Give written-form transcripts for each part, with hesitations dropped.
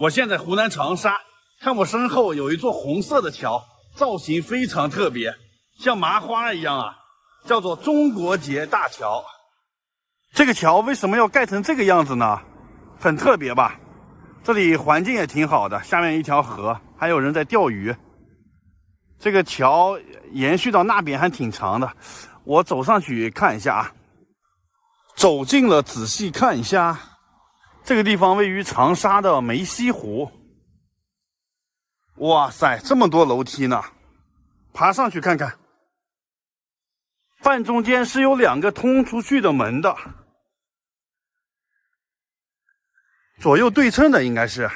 我现在湖南长沙，看我身后有一座红色的桥，造型非常特别，像麻花一样啊，叫做中国结大桥。这个桥为什么要盖成这个样子呢？很特别吧？这里环境也挺好的，下面一条河，还有人在钓鱼。这个桥延续到那边还挺长的，我走上去看一下啊。走近了，仔细看一下。这个地方位于长沙的梅溪湖。哇塞，这么多楼梯呢，爬上去看看。半中间是有2个通出去的门的，左右对称的应该是。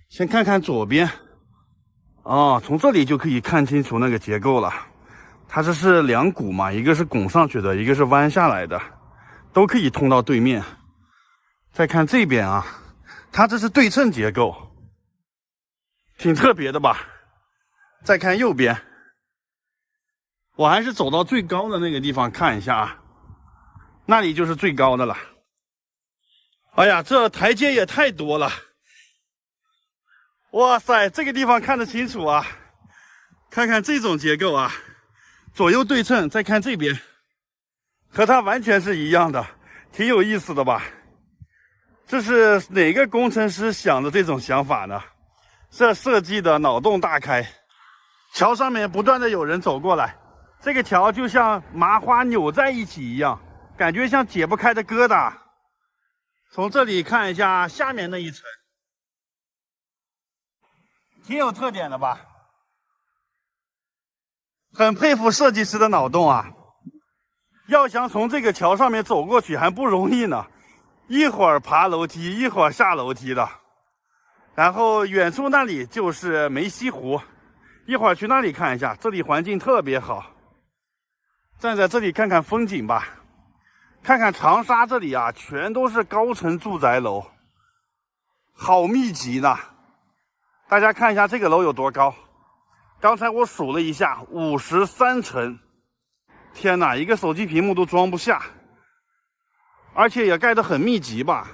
先看看左边，从这里就可以看清楚那个结构了。它这是2股嘛，一个是拱上去的，一个是弯下来的，都可以通到对面。再看这边啊，它这是对称结构，挺特别的吧？再看右边，我还是走到最高的那个地方看一下啊，那里就是最高的了。哎呀，这台阶也太多了！哇塞，这个地方看得清楚啊！看看这种结构啊，左右对称。再看这边，和它完全是一样的，挺有意思的吧？这是哪个工程师想的这种想法呢？这设计的脑洞大开。桥上面不断的有人走过来，这个桥就像麻花扭在一起一样，感觉像解不开的疙瘩。从这里看一下下面那一层，挺有特点的吧？很佩服设计师的脑洞啊！要想从这个桥上面走过去还不容易呢，一会儿爬楼梯，一会儿下楼梯的。然后远处那里就是梅溪湖，一会儿去那里看一下，这里环境特别好。站在这里看看风景吧。看看长沙这里啊，全都是高层住宅楼，好密集呢。大家看一下这个楼有多高，刚才我数了一下，53层。天哪，一个手机屏幕都装不下，而且也盖得很密集吧？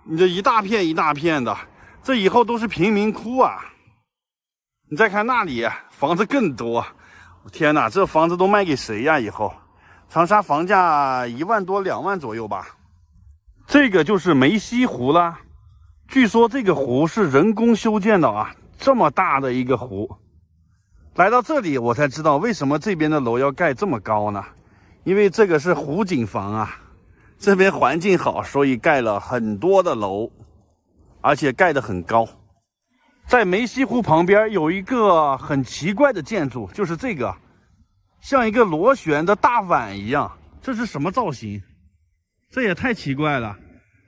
你这一大片一大片的，这以后都是贫民窟啊！你再看那里，房子更多。天哪，这房子都卖给谁呀？以后长沙房价1万多2万左右吧。这个就是梅溪湖啦，据说这个湖是人工修建的啊，这么大的一个湖。来到这里我才知道为什么这边的楼要盖这么高呢？因为这个是湖景房啊，这边环境好，所以盖了很多的楼，而且盖得很高。在梅溪湖旁边有一个很奇怪的建筑，就是这个像一个螺旋的大碗一样，这是什么造型？这也太奇怪了。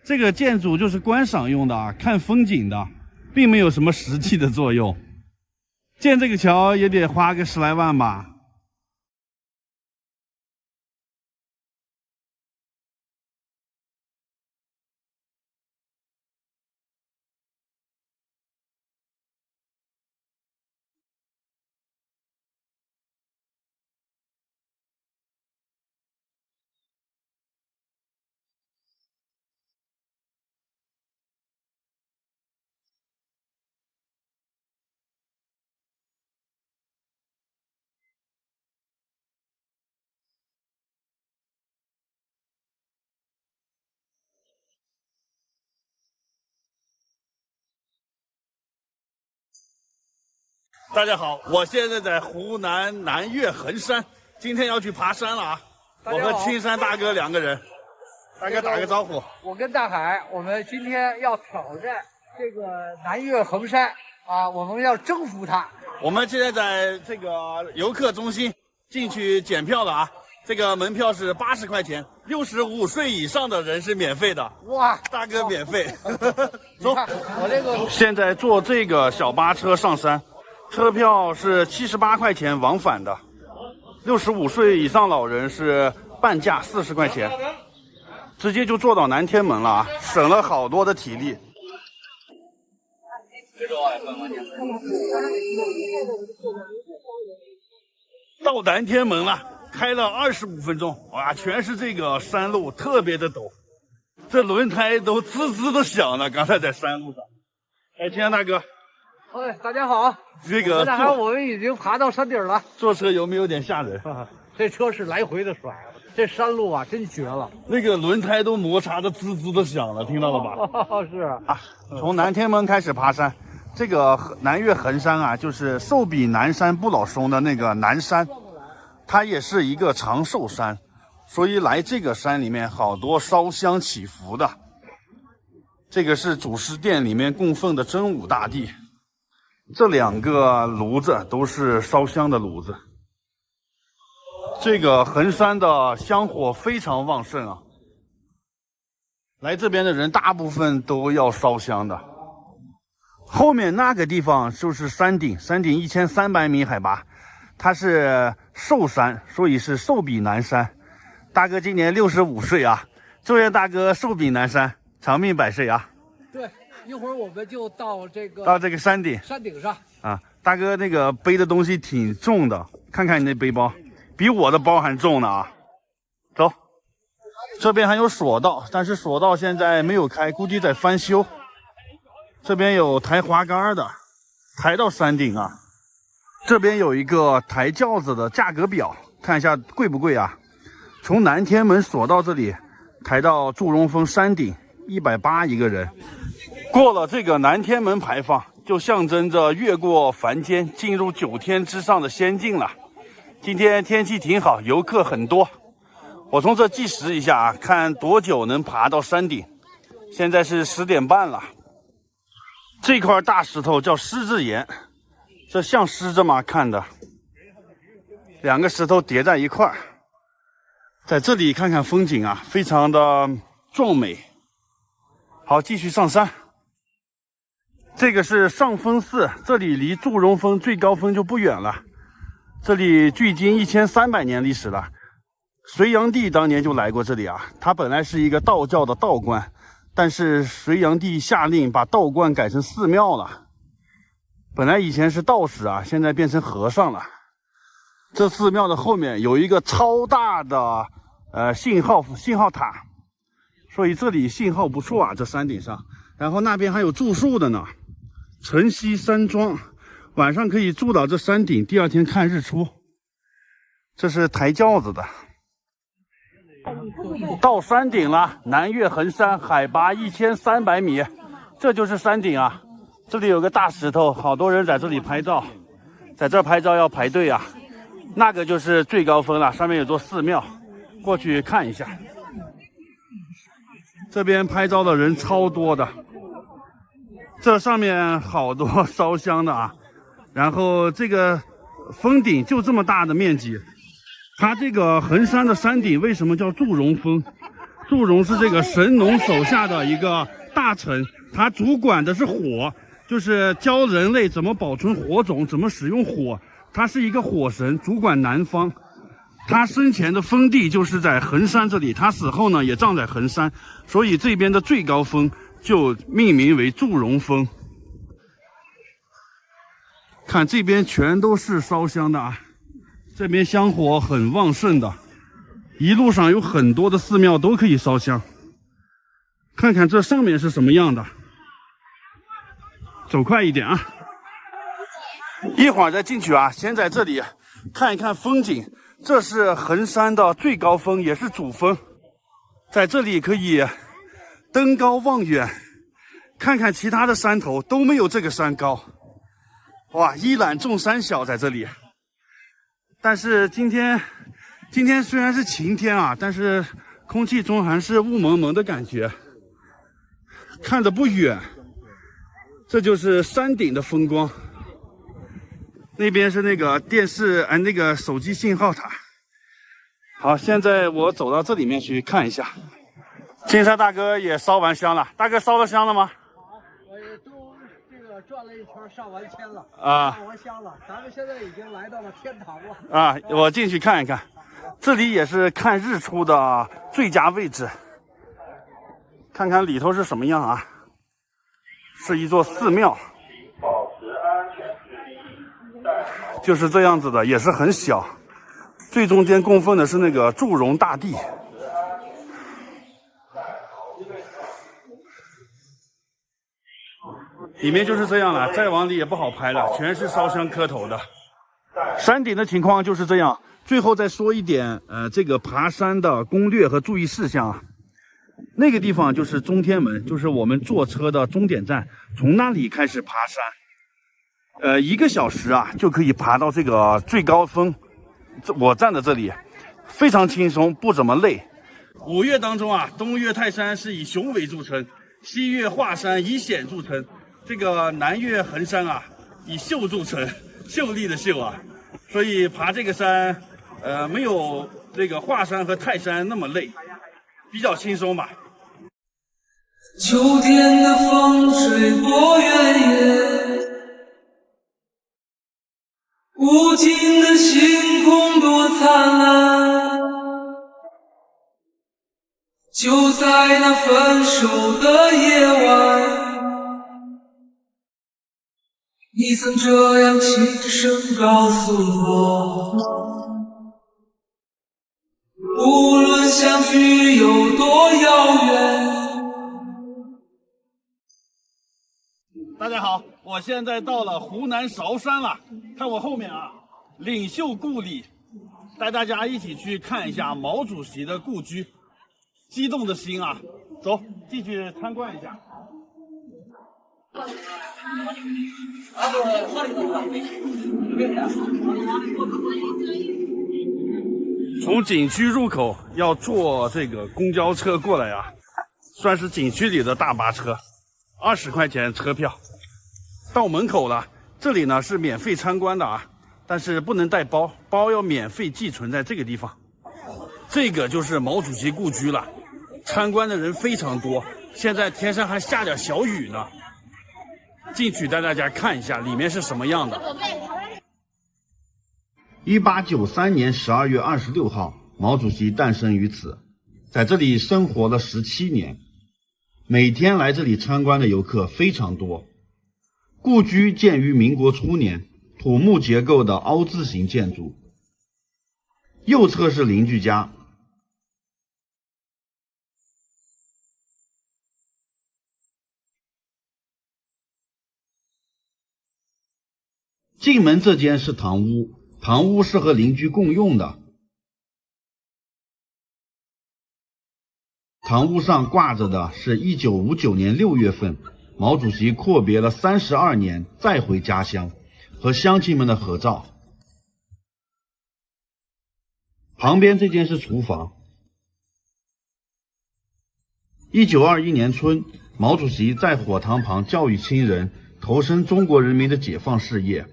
这个建筑就是观赏用的啊，看风景的，并没有什么实际的作用。建这个桥也得花个10来万吧。大家好，我现在在湖南南岳衡山，今天要去爬山了啊！我和青山大哥2个人，大哥打个招呼。我跟大海，我们今天要挑战这个南岳衡山啊，我们要征服它。我们现在在这个游客中心进去检票了啊，这个门票是80块钱，65岁以上的人是免费的。哇，大哥免费。走，我这个现在坐这个小巴车上山。车票是78块钱往返的，65岁以上老人是半价40块钱，直接就坐到南天门了啊，省了好多的体力。到南天门了，开了25分钟，哇，全是这个山路，特别的陡，这轮胎都滋滋的响了。刚才在山路上，哎，金山大哥，哎，大家好，这个大家好，我们已经爬到山顶了。坐车有没有点吓人？这车是来回的甩，这山路啊真绝了。那个轮胎都摩擦的滋滋的响了，听到了吧？是啊，从南天门开始爬山，这个南岳衡山啊，就是寿比南山不老松的那个南山，它也是一个长寿山，所以来这个山里面好多烧香祈福的。这个是祖师殿里面供奉的真武大帝，这2个炉子都是烧香的炉子。这个衡山的香火非常旺盛啊，来这边的人大部分都要烧香的。后面那个地方就是山顶，山顶1300米海拔，它是寿山，所以是寿比南山。大哥今年65岁啊，祝愿大哥寿比南山，长命百岁啊！对，一会儿我们就到这个山顶上啊。大哥那个背的东西挺重的，看看你那背包，比我的包还重呢啊！走，这边还有索道，但是索道现在没有开，估计在翻修。这边有抬滑竿的，抬到山顶啊。这边有一个抬轿子的价格表，看一下贵不贵啊？从南天门索道这里抬到祝融峰山顶，180一个人。过了这个南天门牌坊，就象征着越过凡间，进入9天之上的仙境了。今天天气挺好，游客很多。我从这计时一下啊，看多久能爬到山顶。现在是10点半了。这块大石头叫狮子岩，这像狮子吗？看的，2个石头叠在一块儿。在这里看看风景啊，非常的壮美。好，继续上山。这个是上峰寺，这里离祝融峰最高峰就不远了。这里距今1300年历史了。隋炀帝当年就来过这里啊，他本来是一个道教的道观，但是隋炀帝下令把道观改成寺庙了。本来以前是道士啊，现在变成和尚了。这寺庙的后面有一个超大的信号塔，所以这里信号不错啊，这山顶上。然后那边还有住宿的呢，晨曦山庄，晚上可以住到这山顶，第2天看日出。这是抬轿子的。到山顶了，南岳衡山海拔1300米，这就是山顶啊。这里有个大石头，好多人在这里拍照，在这拍照要排队啊。那个就是最高峰了，上面有座寺庙，过去看一下。这边拍照的人超多的，这上面好多烧香的啊。然后这个峰顶就这么大的面积，它这个衡山的山顶为什么叫祝融峰？祝融是这个神农手下的一个大臣，他主管的是火，就是教人类怎么保存火种，怎么使用火。他是一个火神，主管南方。他生前的封地就是在衡山这里，他死后呢也葬在衡山，所以这边的最高峰就命名为祝融峰。看这边全都是烧香的啊，这边香火很旺盛的，一路上有很多的寺庙都可以烧香。看看这上面是什么样的，走快一点啊！一会儿再进去啊，先在这里看一看风景。这是衡山的最高峰，也是主峰，在这里可以登高望远，看看其他的山头都没有这个山高。哇，一览众山小在这里。但是今天虽然是晴天啊，但是空气中还是雾蒙蒙的感觉，看得不远。这就是山顶的风光。那边是那个电视那个手机信号塔。好，现在我走到这里面去看一下。金山大哥也烧完香了，大哥烧了香了吗？我也都这个转了一圈，上完签了啊，上完香了。咱们现在已经来到了天堂了啊！我进去看一看，这里也是看日出的最佳位置。看看里头是什么样啊？是一座寺庙。就是这样子的，也是很小。最中间供奉的是那个祝融大帝。里面就是这样了，再往里也不好拍了，全是烧香磕头的。山顶的情况就是这样。最后再说一点，这个爬山的攻略和注意事项啊。那个地方就是中天门，就是我们坐车的终点站，从那里开始爬山。1个小时啊就可以爬到这个最高峰。我站在这里，非常轻松，不怎么累。5岳当中啊，东岳泰山是以雄伟著称，西岳华山以险著称，这个南岳衡山啊以秀著称，秀丽的秀啊。所以爬这个山，没有这个华山和泰山那么累，比较轻松吧。秋天的风吹过原野，无尽的星空多灿烂。就在那分手的夜晚，你曾这样轻声告诉我，无论相聚有多遥远。大家好，我现在到了湖南韶山了，看我后面啊，领袖故里，带大家一起去看一下毛主席的故居，激动的心啊，走，进去参观一下。从景区入口要坐这个公交车过来啊，算是景区里的大巴车，20块钱车票。到门口了，这里呢是免费参观的啊，但是不能带包，包要免费寄存在这个地方。这个就是毛主席故居了，参观的人非常多，现在天上还下点小雨呢。进去带大家看一下里面是什么样的。1893年12月26号，毛主席诞生于此，在这里生活了17年，每天来这里参观的游客非常多。故居建于民国初年，土木结构的凹字形建筑。右侧是邻居家，进门这间是堂屋，堂屋是和邻居共用的。堂屋上挂着的是1959年6月份毛主席阔别了32年再回家乡和乡亲们的合照。旁边这间是厨房。1921年春，毛主席在火塘旁教育亲人，投身中国人民的解放事业。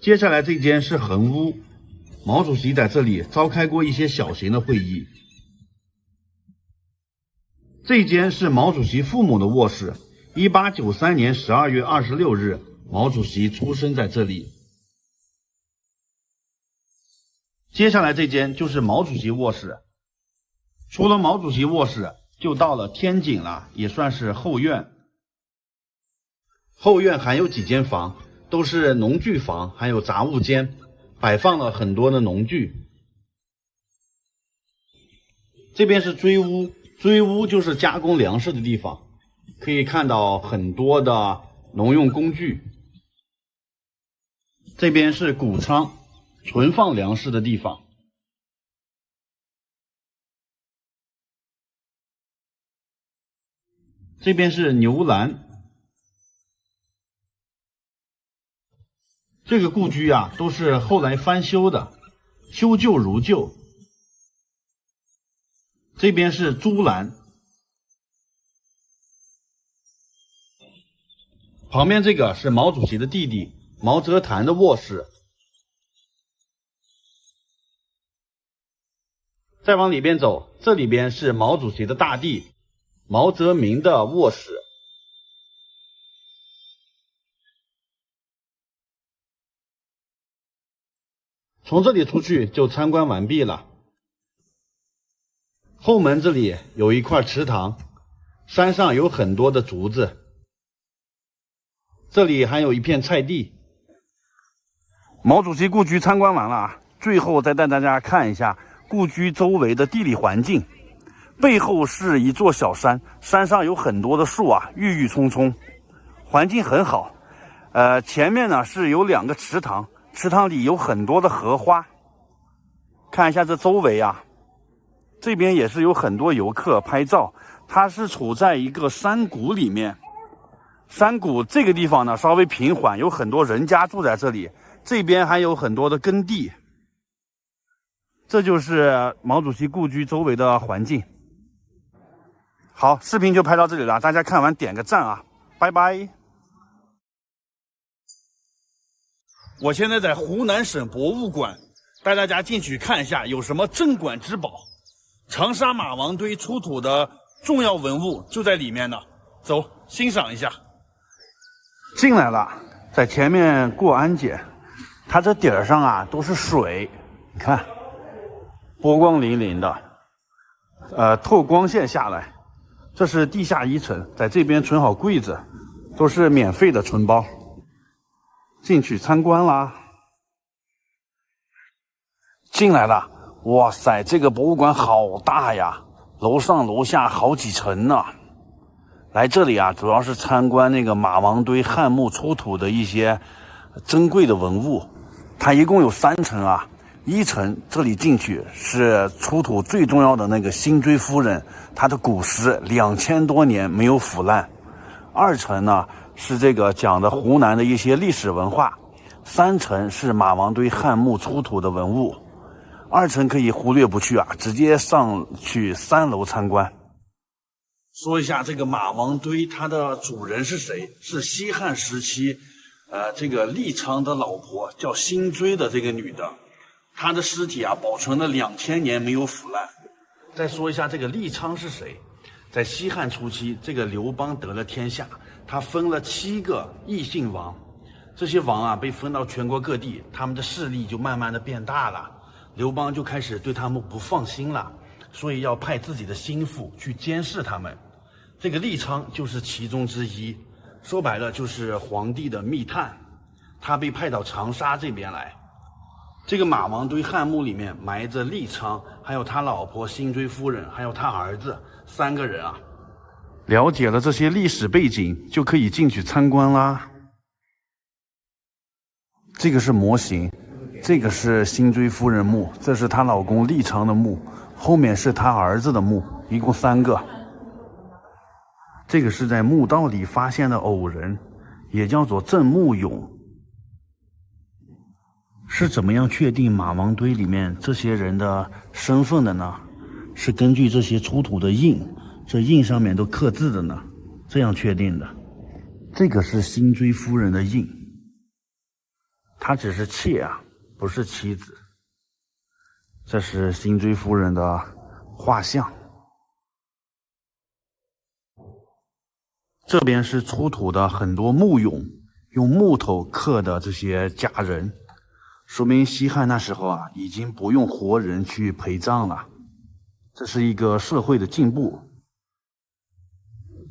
接下来这间是横屋，毛主席在这里召开过一些小型的会议。这间是毛主席父母的卧室，1893年12月26日，毛主席出生在这里。接下来这间就是毛主席卧室。除了毛主席卧室，就到了天井了，也算是后院。后院还有几间房，都是农具房，还有杂物间，摆放了很多的农具。这边是追屋，追屋就是加工粮食的地方，可以看到很多的农用工具。这边是谷仓，存放粮食的地方。这边是牛栏。这个故居啊，都是后来翻修的，修旧如旧。这边是猪栏，旁边这个是毛主席的弟弟毛泽覃的卧室。再往里边走，这里边是毛主席的大弟毛泽民的卧室。从这里出去就参观完毕了。后门这里有一块池塘，山上有很多的竹子，这里还有一片菜地。毛主席故居参观完了啊，最后再带大家看一下故居周围的地理环境。背后是一座小山，山上有很多的树啊，郁郁葱葱，环境很好。前面呢是有2个池塘，池塘里有很多的荷花。看一下这周围啊，这边也是有很多游客拍照。它是处在一个山谷里面，山谷这个地方呢稍微平缓，有很多人家住在这里，这边还有很多的耕地。这就是毛主席故居周围的环境。好，视频就拍到这里了，大家看完点个赞啊，拜拜。我现在在湖南省博物馆，带大家进去看一下有什么镇馆之宝。长沙马王堆出土的重要文物就在里面呢，走，欣赏一下。进来了，在前面过安检，它这顶上啊都是水，你看，波光粼粼的，透光线下来。这是地下1层，在这边存好柜子，都是免费的存包。进去参观啦。进来了，哇塞，这个博物馆好大呀，楼上楼下好几层呢。来这里啊，主要是参观那个马王堆汉墓出土的一些珍贵的文物。它一共有3层啊，1层这里进去是出土最重要的那个辛追夫人，她的古尸2000多年没有腐烂。2层呢是这个讲的湖南的一些历史文化，3层是马王堆汉墓出土的文物。2层可以忽略不去啊，直接上去3楼参观。说一下这个马王堆，它的主人是谁？是西汉时期，这个利昌的老婆叫辛追的这个女的，她的尸体啊保存了2000年没有腐烂。再说一下这个利昌是谁？在西汉初期，这个刘邦得了天下，他分了7个异姓王，这些王啊被分到全国各地，他们的势力就慢慢的变大了。刘邦就开始对他们不放心了，所以要派自己的心腹去监视他们。这个利昌就是其中之一，说白了就是皇帝的密探，他被派到长沙这边来。这个马王堆汉墓里面埋着利昌，还有他老婆辛追夫人，还有他儿子3个人啊。了解了这些历史背景，就可以进去参观啦。这个是模型，这个是辛追夫人墓，这是她老公利昌的墓，后面是他儿子的墓，一共3个。这个是在墓道里发现的偶人，也叫做郑穆永。是怎么样确定马王堆里面这些人的身份的呢？是根据这些出土的印，这印上面都刻字的呢，这样确定的。这个是辛追夫人的印，她只是妾啊，不是妻子。这是辛追夫人的画像。这边是出土的很多墓俑，用木头刻的这些假人，说明西汉那时候啊已经不用活人去陪葬了，这是一个社会的进步。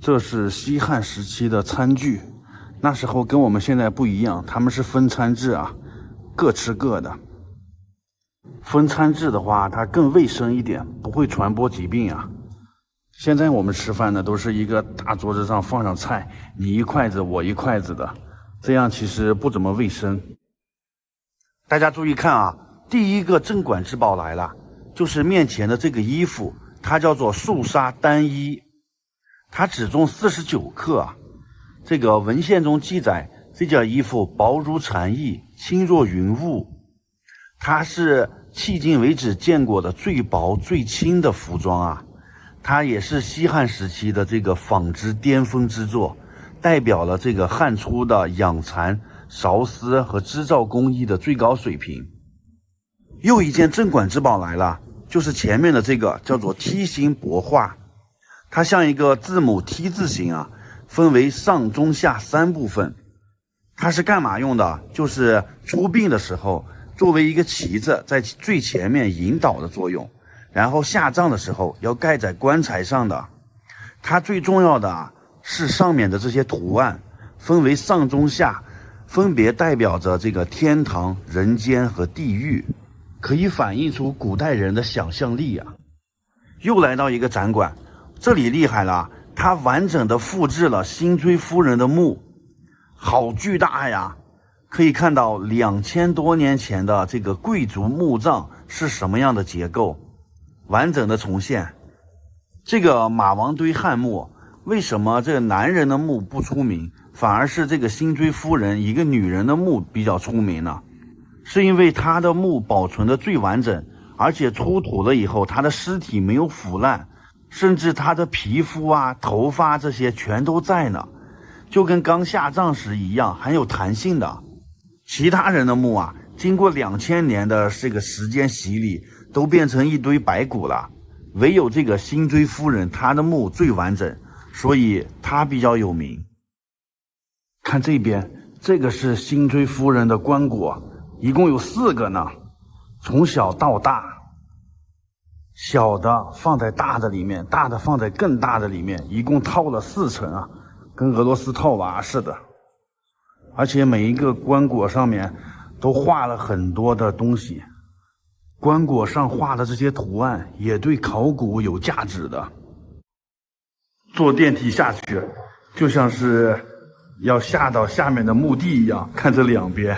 这是西汉时期的餐具，那时候跟我们现在不一样，他们是分餐制啊，各吃各的。分餐制的话，它更卫生一点，不会传播疾病啊。现在我们吃饭呢，都是一个大桌子上放上菜，你一筷子我一筷子的，这样其实不怎么卫生。大家注意看啊，第一个镇馆之宝来了，就是面前的这个衣服，它叫做素纱单衣，它只重49克啊。这个文献中记载，这件衣服薄如蝉翼，轻若云雾，它是迄今为止见过的最薄最轻的服装啊。它也是西汉时期的这个纺织巅峰之作，代表了这个汉初的养蚕、韶丝和织造工艺的最高水平。又一件镇馆之宝来了，就是前面的这个叫做梯形帛画，它像一个字母 T 字形啊，分为上中下3部分。它是干嘛用的？就是出殡的时候作为一个旗子在最前面引导的作用，然后下葬的时候要盖在棺材上的。它最重要的啊是上面的这些图案，分为上中下，分别代表着这个天堂、人间和地狱，可以反映出古代人的想象力啊。又来到一个展馆，这里厉害了，它完整的复制了辛追夫人的墓，好巨大呀！可以看到2000多年前的这个贵族墓葬是什么样的结构，完整的重现。这个马王堆汉墓，为什么这个男人的墓不出名，反而是这个辛追夫人一个女人的墓比较出名呢？是因为她的墓保存的最完整，而且出土了以后，她的尸体没有腐烂，甚至她的皮肤啊、头发这些全都在呢，就跟刚下葬时一样，还有弹性的。其他人的墓啊，经过2000年的这个时间洗礼，都变成一堆白骨了。唯有这个辛追夫人，她的墓最完整，所以她比较有名。看这边，这个是辛追夫人的棺椁，一共有4个呢，从小到大，小的放在大的里面，大的放在更大的里面，一共套了4层啊，跟俄罗斯套娃似的。而且每一个棺椁上面都画了很多的东西，棺椁上画的这些图案也对考古有价值的。坐电梯下去，就像是要下到下面的墓地一样，看这两边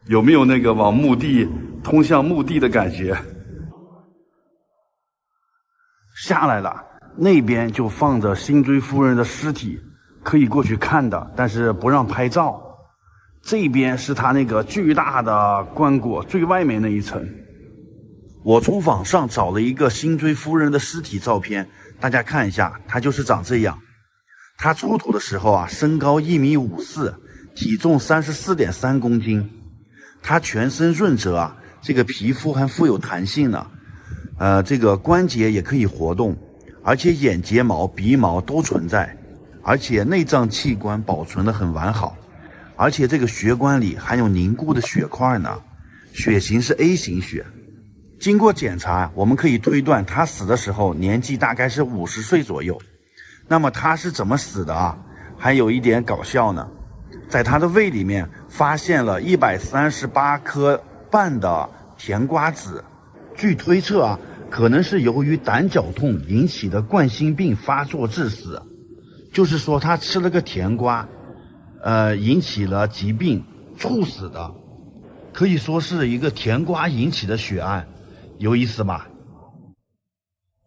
有没有那个往墓地通向墓地的感觉。下来了，那边就放着辛追夫人的尸体，可以过去看的，但是不让拍照。这边是他那个巨大的棺椁最外面那一层。我从网上找了一个辛追夫人的尸体照片，大家看一下，她就是长这样。她出土的时候啊，身高1.54米，体重34.3公斤。她全身润泽啊，这个皮肤还富有弹性呢。这个关节也可以活动，而且眼睫毛、鼻毛都存在。而且内脏器官保存得很完好，而且这个血管里还有凝固的血块呢，血型是 A 型血。经过检查，我们可以推断他死的时候年纪大概是50岁左右。那么他是怎么死的啊？还有一点搞笑呢，在他的胃里面发现了138颗半的甜瓜子，据推测啊，可能是由于胆绞痛引起的冠心病发作致死。就是说他吃了个甜瓜，引起了疾病，猝死的，可以说是一个甜瓜引起的血案，有意思吧？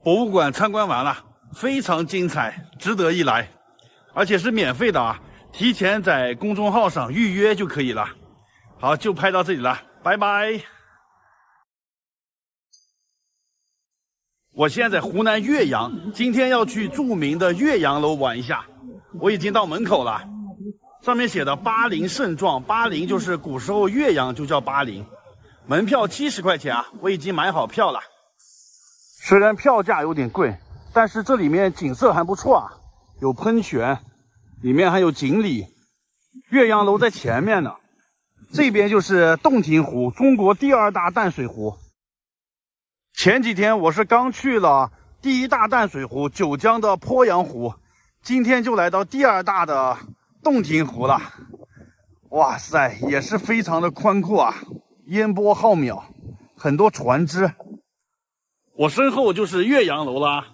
博物馆参观完了，非常精彩，值得一来，而且是免费的啊，提前在公众号上预约就可以了。好，就拍到这里了，拜拜。我现在在湖南岳阳，今天要去著名的岳阳楼玩一下。我已经到门口了，上面写的巴陵胜状，巴陵就是古时候岳阳就叫巴陵。门票70块钱啊，我已经买好票了。虽然票价有点贵，但是这里面景色还不错啊，有喷泉，里面还有锦鲤。岳阳楼在前面呢，这边就是洞庭湖，中国第2大淡水湖。前几天我是刚去了第1大淡水湖九江的鄱阳湖，今天就来到第2大的洞庭湖了。哇塞，也是非常的宽阔啊，烟波浩渺，很多船只。我身后就是岳阳楼啦，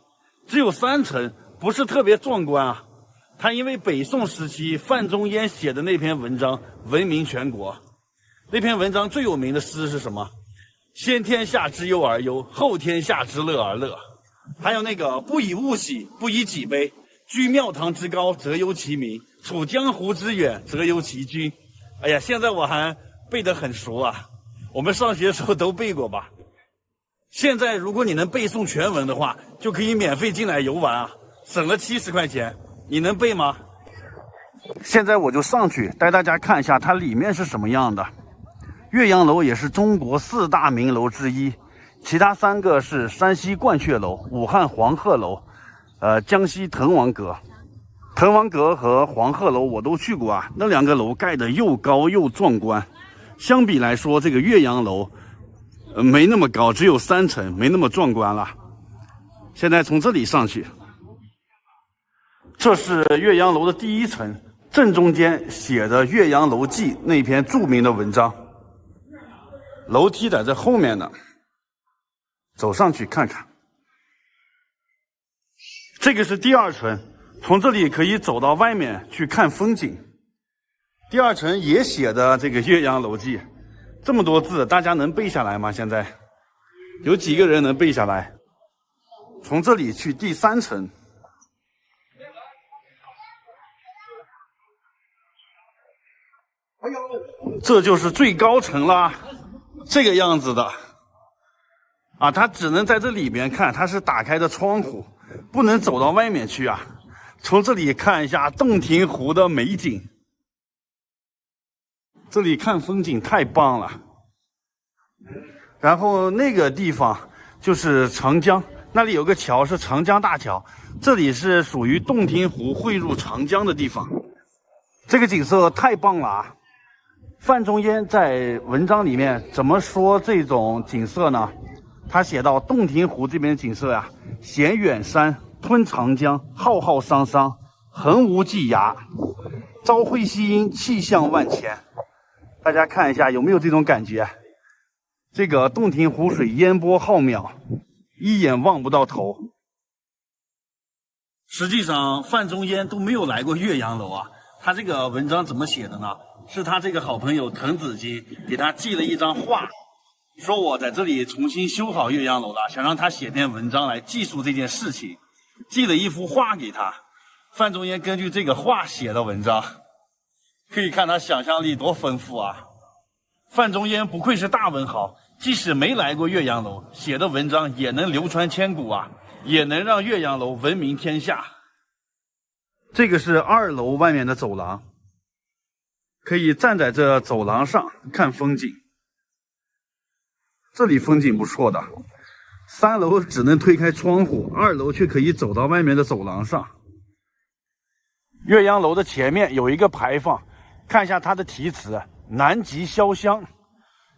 只有3层，不是特别壮观啊。它因为北宋时期范仲淹写的那篇文章闻名全国。那篇文章最有名的诗是什么？先天下之忧而忧，后天下之乐而乐。还有那个不以物喜，不以己悲，居庙堂之高，则忧其民；处江湖之远，则忧其君。哎呀，现在我还背得很熟啊，我们上学的时候都背过吧。现在如果你能背诵全文的话，就可以免费进来游玩啊，省了70块钱。你能背吗？现在我就上去带大家看一下它里面是什么样的。岳阳楼也是中国4大名楼之一，其他3个是山西鹳雀楼、武汉黄鹤楼、江西滕王阁。滕王阁和黄鹤楼我都去过啊，那2个楼盖得又高又壮观。相比来说，这个岳阳楼没那么高，只有3层，没那么壮观了。现在从这里上去，这是岳阳楼的第1层，正中间写着《岳阳楼记》那篇著名的文章。楼梯在这后面呢，走上去看看。这个是第二层，从这里可以走到外面去看风景。第二层也写的这个《岳阳楼记》，这么多字，大家能背下来吗？现在有几个人能背下来？从这里去第三层，这就是最高层啦，这个样子的。啊，它只能在这里边看，它是打开的窗户，不能走到外面去啊。从这里看一下洞庭湖的美景，这里看风景太棒了。然后那个地方就是长江，那里有个桥是长江大桥，这里是属于洞庭湖汇入长江的地方。这个景色太棒了啊！范仲淹在文章里面怎么说这种景色呢？他写到洞庭湖这边的景色呀，衔远山，吞长江，浩浩汤汤，横无际涯，朝晖夕阴，气象万千。大家看一下有没有这种感觉？这个洞庭湖水烟波浩渺，一眼望不到头。实际上范仲淹都没有来过岳阳楼啊，他这个文章怎么写的呢？是他这个好朋友滕子京给他寄了一张画，说我在这里重新修好岳阳楼了，想让他写篇文章来记述这件事情，寄了一幅画给他。范仲淹根据这个画写的文章，可以看他想象力多丰富啊！范仲淹不愧是大文豪，即使没来过岳阳楼，写的文章也能流传千古啊，也能让岳阳楼闻名天下。这个是2楼外面的走廊，可以站在这走廊上看风景。这里风景不错的，3楼只能推开窗户，2楼却可以走到外面的走廊上。岳阳楼的前面有一个牌坊，看一下它的题词：南极潇湘。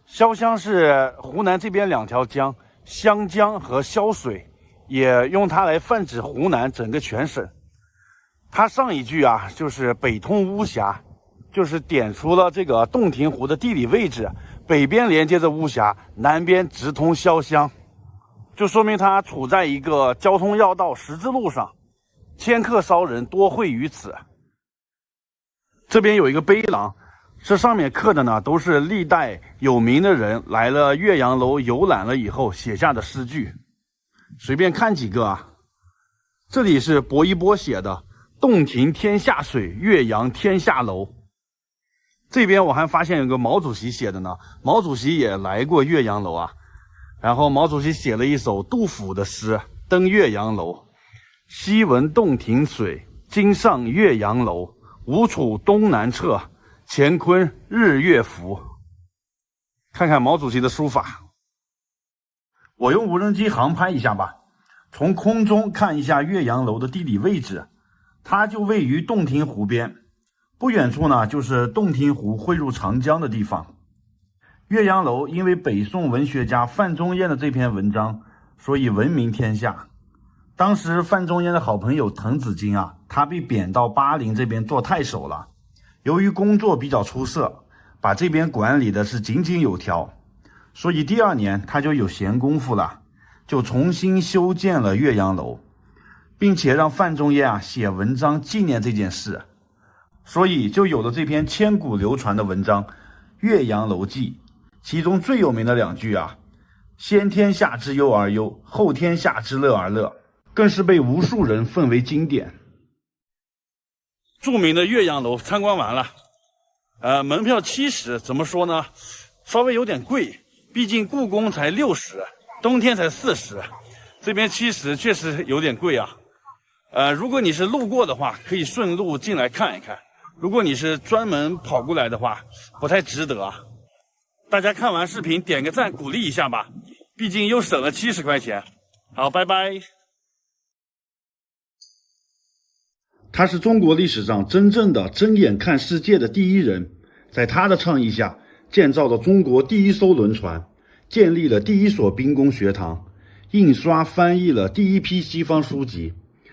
潇湘是湖南这边2条江，湘江和潇水，也用它来泛指湖南整个全省。它上一句啊，就是北通巫峡，就是点出了这个洞庭湖的地理位置，北边连接着巫峡，南边直通潇湘，就说明它处在一个交通要道十字路上，迁客骚人多会于此。这边有一个碑廊，这上面刻的呢都是历代有名的人来了岳阳楼游览了以后写下的诗句，随便看几个啊。这里是薄一波写的洞庭天下水，岳阳天下楼。这边我还发现有个毛主席写的呢，毛主席也来过岳阳楼啊。然后毛主席写了一首杜甫的诗《登岳阳楼》：昔闻洞庭水，今上岳阳楼。吴楚东南坼，乾坤日月浮。看看毛主席的书法。我用无人机航拍一下吧，从空中看一下岳阳楼的地理位置，它就位于洞庭湖边，不远处呢就是洞庭湖汇入长江的地方。岳阳楼因为北宋文学家范仲淹的这篇文章，所以闻名天下。当时范仲淹的好朋友滕子京啊，他被贬到巴陵这边做太守了，由于工作比较出色，把这边管理的是井井有条，所以第2年他就有闲工夫了，就重新修建了岳阳楼，并且让范仲淹啊写文章纪念这件事，所以就有了这篇千古流传的文章《岳阳楼记》。其中最有名的2句啊，先天下之忧而忧，后天下之乐而乐，更是被无数人奉为经典。著名的岳阳楼参观完了，门票70，怎么说呢？稍微有点贵，毕竟故宫才60，冬天才40，这边70确实有点贵啊。如果你是路过的话，可以顺路进来看一看；如果你是专门跑过来的话，不太值得啊。大家看完视频点个赞鼓励一下吧，毕竟又省了70块钱。好，拜拜。他是中国历史上真正的睁眼看世界的第一人，在他的倡议下，建造了中国第1艘轮船，建立了第1所兵工学堂，印刷翻译了第1批西方书籍，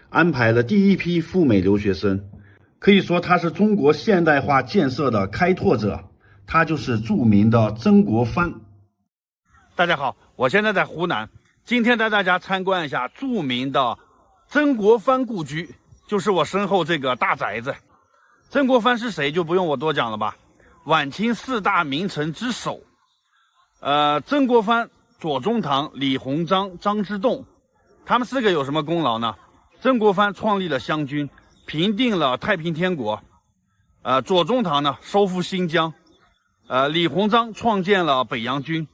安排了第1批赴美留学生。可以说他是中国现代化建设的开拓者，他就是著名的曾国藩。大家好，我现在在湖南，今天带大家参观一下著名的曾国藩故居就是我身后这个大宅子。曾国藩是谁就不用我多讲了吧，晚清4大名臣之首。曾国藩、左宗棠、李鸿章、张之洞，他们4个有什么功劳呢？曾国藩创立了湘军，平定了太平天国。左宗棠呢收复新疆。李鸿章创建了北洋军。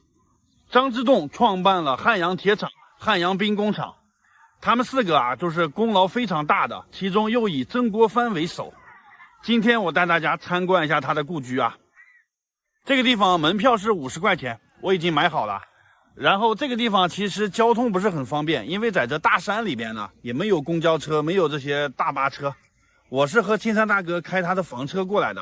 张之洞创办了汉阳铁厂、汉阳兵工厂。他们4个啊，就是功劳非常大的，其中又以曾国藩为首。今天我带大家参观一下他的故居啊。这个地方门票是50块钱，我已经买好了。然后这个地方其实交通不是很方便，因为在这大山里边呢，也没有公交车，没有这些大巴车。我是和青山大哥开他的房车过来的。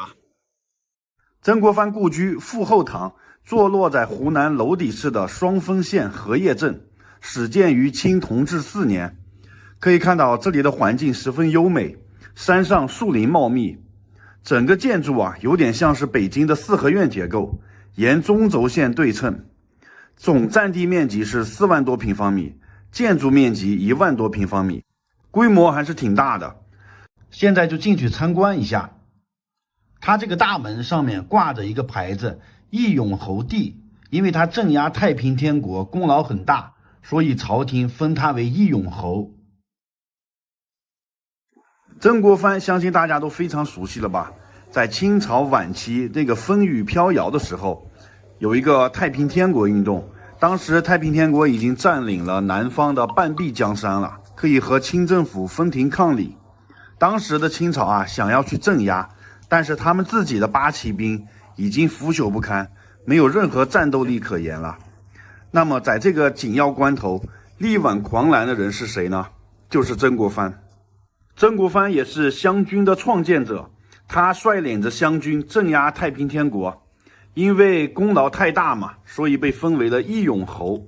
曾国藩故居傅后堂坐落在湖南娄底市的双峰县荷叶镇，始建于清同治4年。可以看到这里的环境十分优美，山上树林茂密，整个建筑啊有点像是北京的四合院结构，沿中轴线对称。总占地面积是4万多平方米，建筑面积1万多平方米，规模还是挺大的。现在就进去参观一下。它这个大门上面挂着一个牌子“义勇侯帝”，因为他镇压太平天国功劳很大，所以朝廷封他为义勇侯。曾国藩相信大家都非常熟悉了吧？在清朝晚期那个风雨飘摇的时候，有一个太平天国运动。当时太平天国已经占领了南方的半壁江山了，可以和清政府分庭抗礼。当时的清朝啊，想要去镇压，但是他们自己的八旗兵已经腐朽不堪，没有任何战斗力可言了。那么在这个紧要关头，力挽狂澜的人是谁呢？就是曾国藩。曾国藩也是湘军的创建者，他率领着湘军镇压太平天国，因为功劳太大嘛，所以被封为了义勇侯。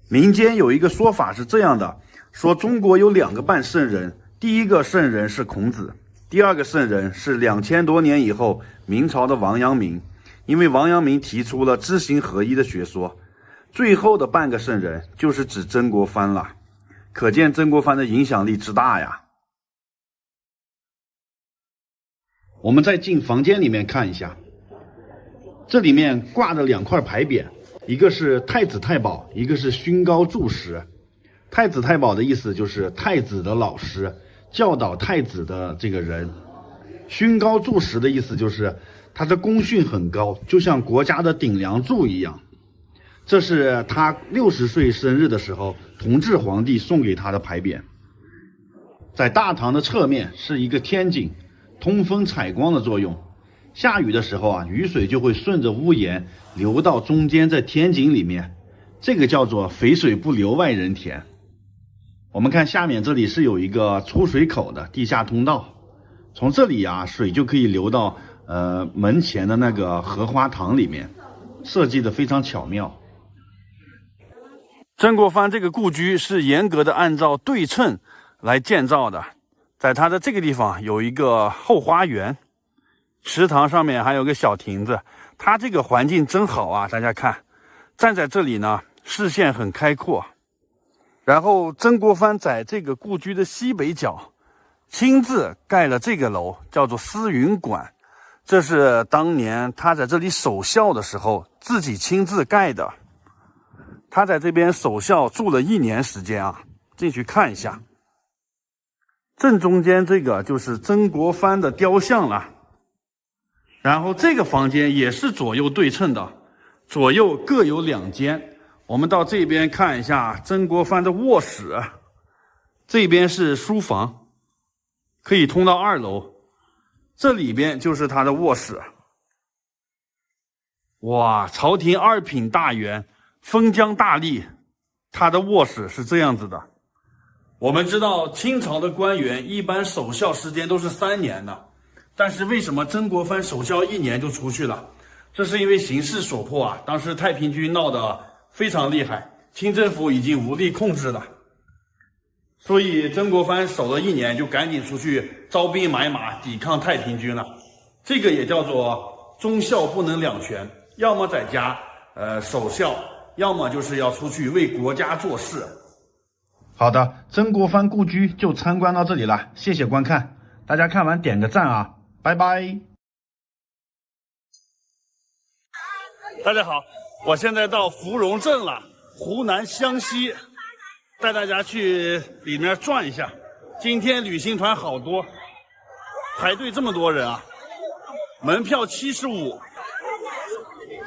民间有一个说法是这样的，说中国有2个半圣人，第一个圣人是孔子，第2个圣人是2000多年以后明朝的王阳明，因为王阳明提出了知行合一的学说。最后的半个圣人就是指曾国藩了，可见曾国藩的影响力之大呀。我们再进房间里面看一下，这里面挂着2块牌匾，一个是太子太保，一个是勋高柱石。太子太保的意思就是太子的老师，教导太子的这个人。勋高柱石的意思就是他的功勋很高，就像国家的顶梁柱一样。这是他60岁生日的时候，同治皇帝送给他的牌匾。在大堂的侧面是一个天井，通风采光的作用。下雨的时候啊，雨水就会顺着屋檐流到中间这天井里面，这个叫做肥水不流外人田。我们看下面这里是有一个出水口的地下通道，从这里啊水就可以流到门前的那个荷花塘里面，设计的非常巧妙。曾国藩这个故居是严格的按照对称来建造的，在它的这个地方有一个后花园，池塘上面还有个小亭子，它这个环境真好啊！大家看，站在这里呢，视线很开阔。然后曾国藩在这个故居的西北角亲自盖了这个楼，叫做思云馆，这是当年他在这里守孝的时候自己亲自盖的。他在这边守孝住了1年时间啊，进去看一下。正中间这个就是曾国藩的雕像了。然后这个房间也是左右对称的，左右各有2间。我们到这边看一下曾国藩的卧室，这边是书房，可以通到2楼，这里边就是他的卧室。哇，朝廷2品大员，封疆大吏，他的卧室是这样子的。我们知道清朝的官员一般守孝时间都是3年的，但是为什么曾国藩守孝1年就出去了？这是因为形势所迫啊，当时太平军闹得非常厉害，清政府已经无力控制了，所以曾国藩守了1年就赶紧出去招兵买马抵抗太平军了。这个也叫做忠孝不能两全，要么在家守孝，要么就是要出去为国家做事。好的，曾国藩故居就参观到这里了，谢谢观看，大家看完点个赞啊，拜拜。大家好，我现在到芙蓉镇了，湖南湘西，带大家去里面转一下。今天旅行团好多，排队这么多人啊，门票75。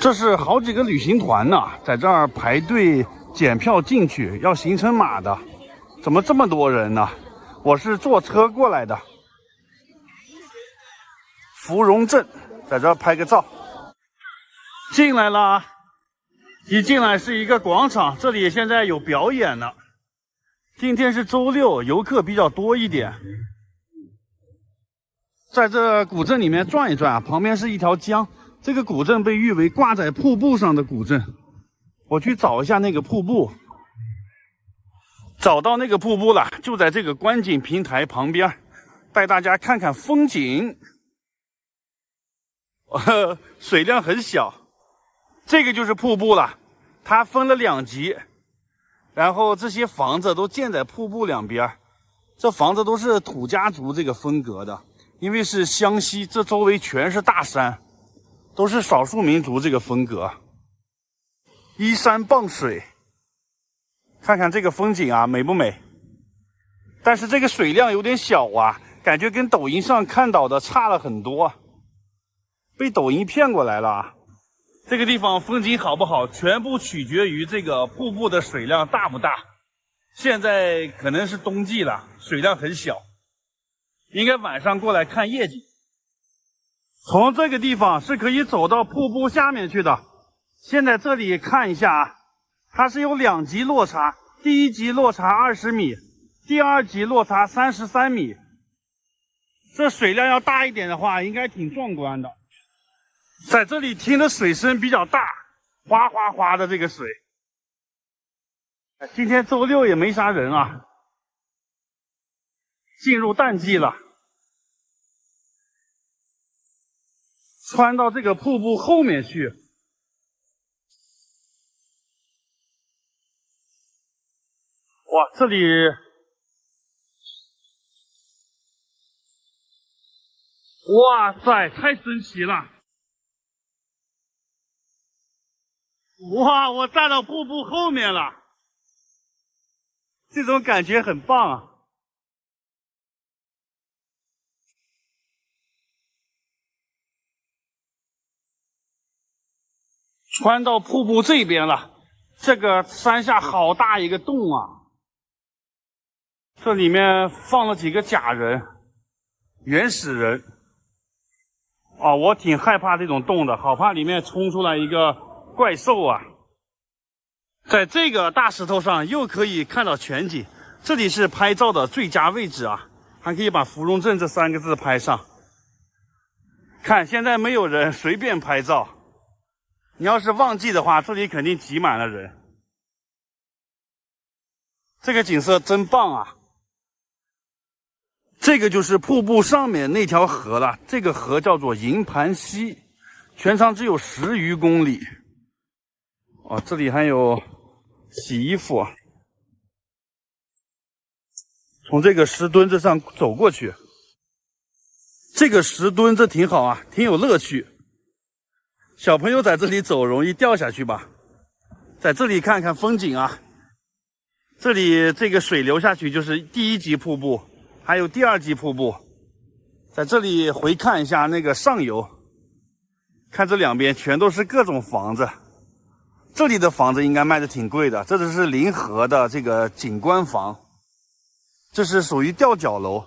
这是好几个旅行团呢，在这儿排队检票进去，要行程码的。怎么这么多人呢？我是坐车过来的。芙蓉镇，在这儿拍个照。进来了，一进来是一个广场，这里现在有表演呢。今天是周六，游客比较多一点。在这古镇里面转一转啊，旁边是一条江。这个古镇被誉为挂在瀑布上的古镇。我去找一下那个瀑布。找到那个瀑布了，就在这个观景平台旁边，带大家看看风景。水量很小。这个就是瀑布了，它分了2级，然后这些房子都建在瀑布两边，这房子都是土家族这个风格的，因为是湘西，这周围全是大山，都是少数民族这个风格。依山傍水，看看这个风景啊，美不美？但是这个水量有点小啊，感觉跟抖音上看到的差了很多，被抖音骗过来了啊。这个地方风景好不好，全部取决于这个瀑布的水量大不大。现在可能是冬季了，水量很小，应该晚上过来看夜景。从这个地方是可以走到瀑布下面去的。现在这里看一下啊，它是有2级落差，第1级落差20米，第2级落差33米。这水量要大一点的话，应该挺壮观的。在这里听的水声比较大，哗哗哗的这个水。今天周六也没啥人啊，进入淡季了。穿到这个瀑布后面去，哇，这里哇塞，太神奇了！哇，我站到瀑布后面了，这种感觉很棒啊！穿到瀑布这边了，这个山下好大一个洞啊！这里面放了几个假人，原始人。哦，我挺害怕这种洞的，好怕里面冲出来一个怪兽啊！在这个大石头上又可以看到全景，这里是拍照的最佳位置啊，还可以把芙蓉镇这3个字拍上。看，现在没有人，随便拍照。你要是旺季的话，这里肯定挤满了人。这个景色真棒啊！这个就是瀑布上面那条河了，这个河叫做营盘溪，全长只有10余公里。哦，这里还有洗衣服，从这个石墩子上走过去。这个石墩子挺好啊，挺有乐趣。小朋友在这里走容易掉下去吧？在这里看看风景啊。这里这个水流下去就是第1级瀑布，还有第2级瀑布。在这里回看一下那个上游，看这两边全都是各种房子。这里的房子应该卖的挺贵的，这只是临河的这个景观房，这是属于吊脚楼。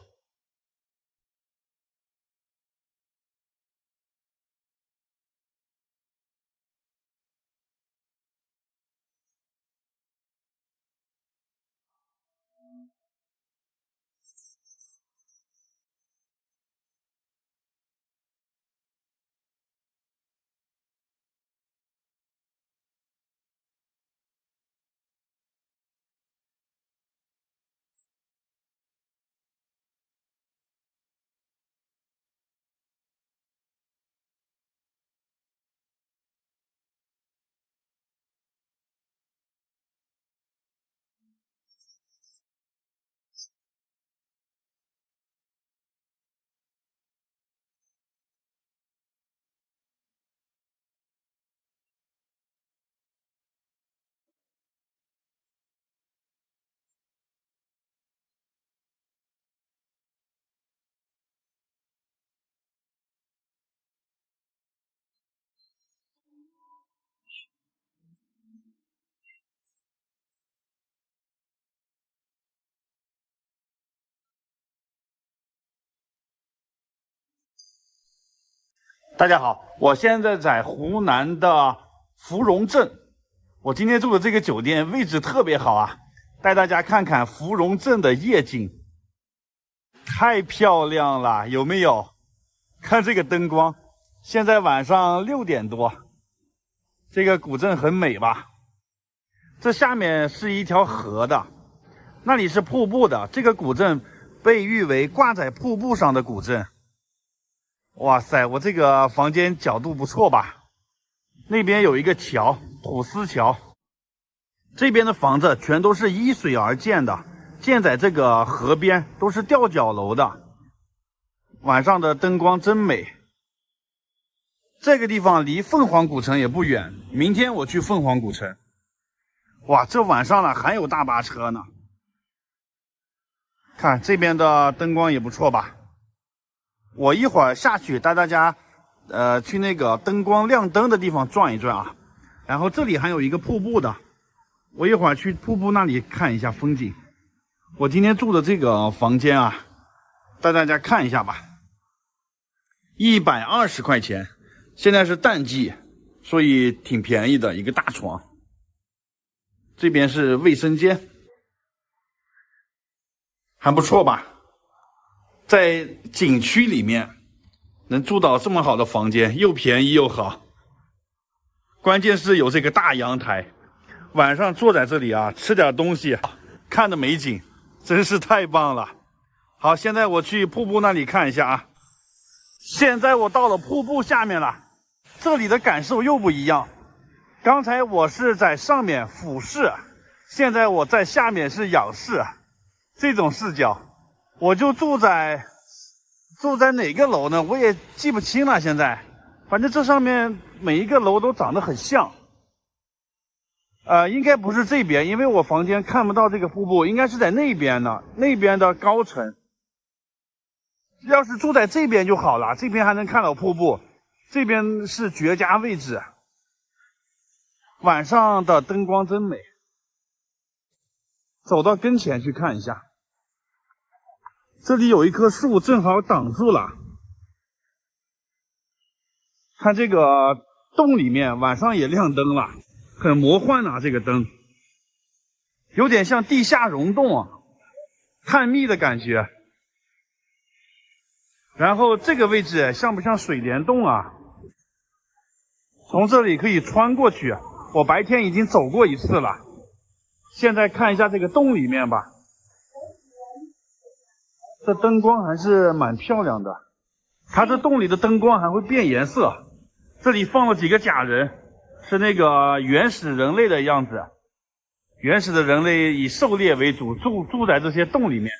大家好，我现在在湖南的芙蓉镇。我今天住的这个酒店位置特别好啊，带大家看看芙蓉镇的夜景，太漂亮了，有没有？看这个灯光，现在晚上6点多，这个古镇很美吧？这下面是一条河的，那里是瀑布的。这个古镇被誉为挂在瀑布上的古镇。哇塞，我这个房间角度不错吧？那边有一个桥，土丝桥。这边的房子全都是依水而建的，建在这个河边，都是吊脚楼的。晚上的灯光真美。这个地方离凤凰古城也不远，明天我去凤凰古城。哇，这晚上了还有大巴车呢。看这边的灯光也不错吧？我一会儿下去带大家，去那个灯光亮灯的地方转一转啊。然后这里还有一个瀑布的，我一会儿去瀑布那里看一下风景。我今天住的这个房间啊，带大家看一下吧。120块钱，现在是淡季，所以挺便宜的，一个大床。这边是卫生间，还不错吧？在景区里面能住到这么好的房间，又便宜又好，关键是有这个大阳台，晚上坐在这里啊，吃点东西，看着美景，真是太棒了。好，现在我去瀑布那里看一下啊。现在我到了瀑布下面了，这里的感受又不一样。刚才我是在上面俯视，现在我在下面是仰视，这种视角。我就住在哪个楼呢？我也记不清了。现在，反正这上面每一个楼都长得很像。应该不是这边，因为我房间看不到这个瀑布，应该是在那边呢，那边的高层。要是住在这边就好了，这边还能看到瀑布，这边是绝佳位置。晚上的灯光真美。走到跟前去看一下。这里有一棵树，正好挡住了。看这个洞里面，晚上也亮灯了，很魔幻啊！这个灯有点像地下溶洞啊，探秘的感觉。然后这个位置像不像水帘洞啊？从这里可以穿过去，我白天已经走过一次了。现在看一下这个洞里面吧。这灯光还是蛮漂亮的，它这洞里的灯光还会变颜色。这里放了几个假人，是那个原始人类的样子。原始的人类以狩猎为主，住在这些洞里面。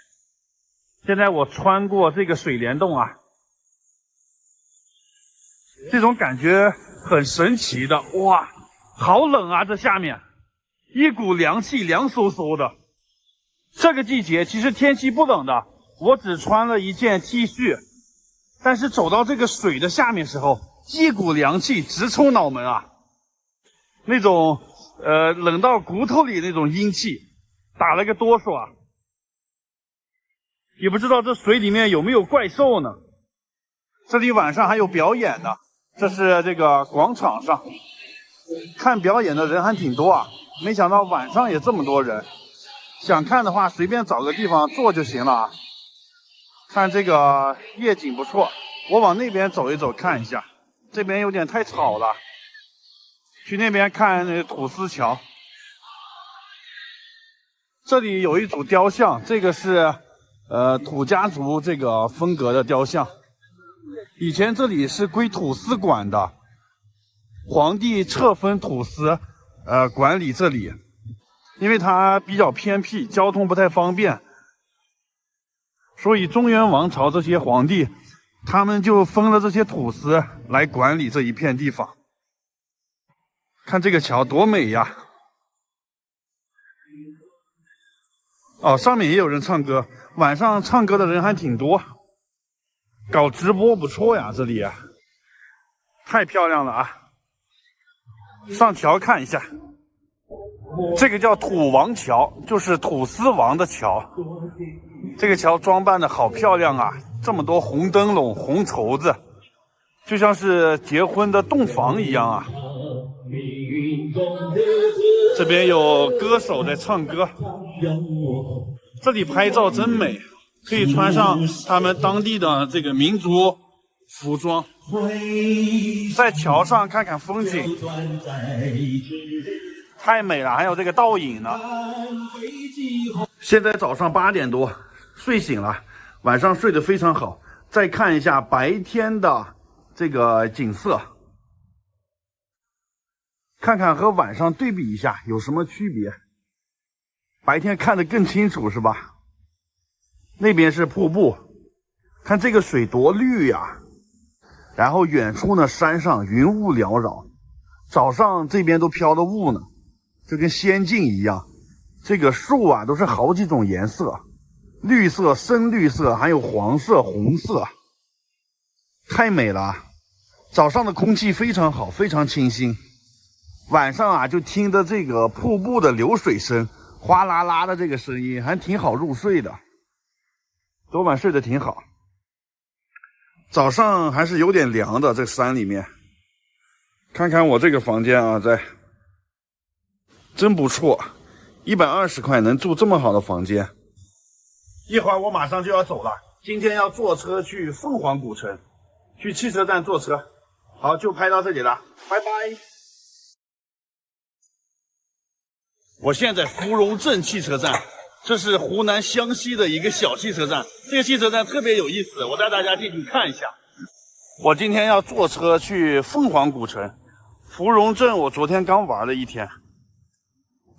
现在我穿过这个水帘洞啊，这种感觉很神奇的。哇，好冷啊！这下面一股凉气，凉飕飕的。这个季节其实天气不冷的。我只穿了一件 T 恤，但是走到这个水的下面时候，一股凉气直冲脑门啊！那种冷到骨头里那种阴气，打了个哆嗦啊！也不知道这水里面有没有怪兽呢？这里晚上还有表演呢，这是这个广场上看表演的人还挺多啊，没想到晚上也这么多人。想看的话，随便找个地方坐就行了啊。看这个夜景不错，我往那边走一走看一下，这边有点太吵了。去那边看那个土丝桥。这里有一组雕像，这个是土家族这个风格的雕像。以前这里是归土司管的，皇帝册封土司，管理这里，因为它比较偏僻，交通不太方便。所以中原王朝这些皇帝，他们就封了这些土司来管理这一片地方。看这个桥多美呀！哦，上面也有人唱歌，晚上唱歌的人还挺多，搞直播不错呀，这里太漂亮了啊！上桥看一下，这个叫土王桥，就是土司王的桥。这个桥装扮的好漂亮啊，这么多红灯笼、红绸子，就像是结婚的洞房一样啊。这边有歌手在唱歌，这里拍照真美，可以穿上他们当地的这个民族服装，在桥上看看风景，太美了。还有这个倒影呢。现在早上8点多，睡醒了，晚上睡得非常好。再看一下白天的这个景色，看看和晚上对比一下有什么区别。白天看得更清楚是吧？那边是瀑布，看这个水多绿呀！然后远处呢，山上云雾缭绕，早上这边都飘着雾呢，就跟仙境一样。这个树啊都是好几种颜色，绿色、深绿色，还有黄色、红色，太美了。早上的空气非常好，非常清新。晚上啊，就听着这个瀑布的流水声，哗啦啦的这个声音，还挺好入睡的。昨晚睡得挺好。早上还是有点凉的，这山里面。看看我这个房间啊，真不错，120块能住这么好的房间。一会儿我马上就要走了，今天要坐车去凤凰古城，去汽车站坐车。好，就拍到这里了，拜拜。我现在芙蓉镇汽车站，这是湖南湘西的一个小汽车站。这个汽车站特别有意思，我带大家进去看一下。我今天要坐车去凤凰古城，芙蓉镇我昨天刚玩了一天。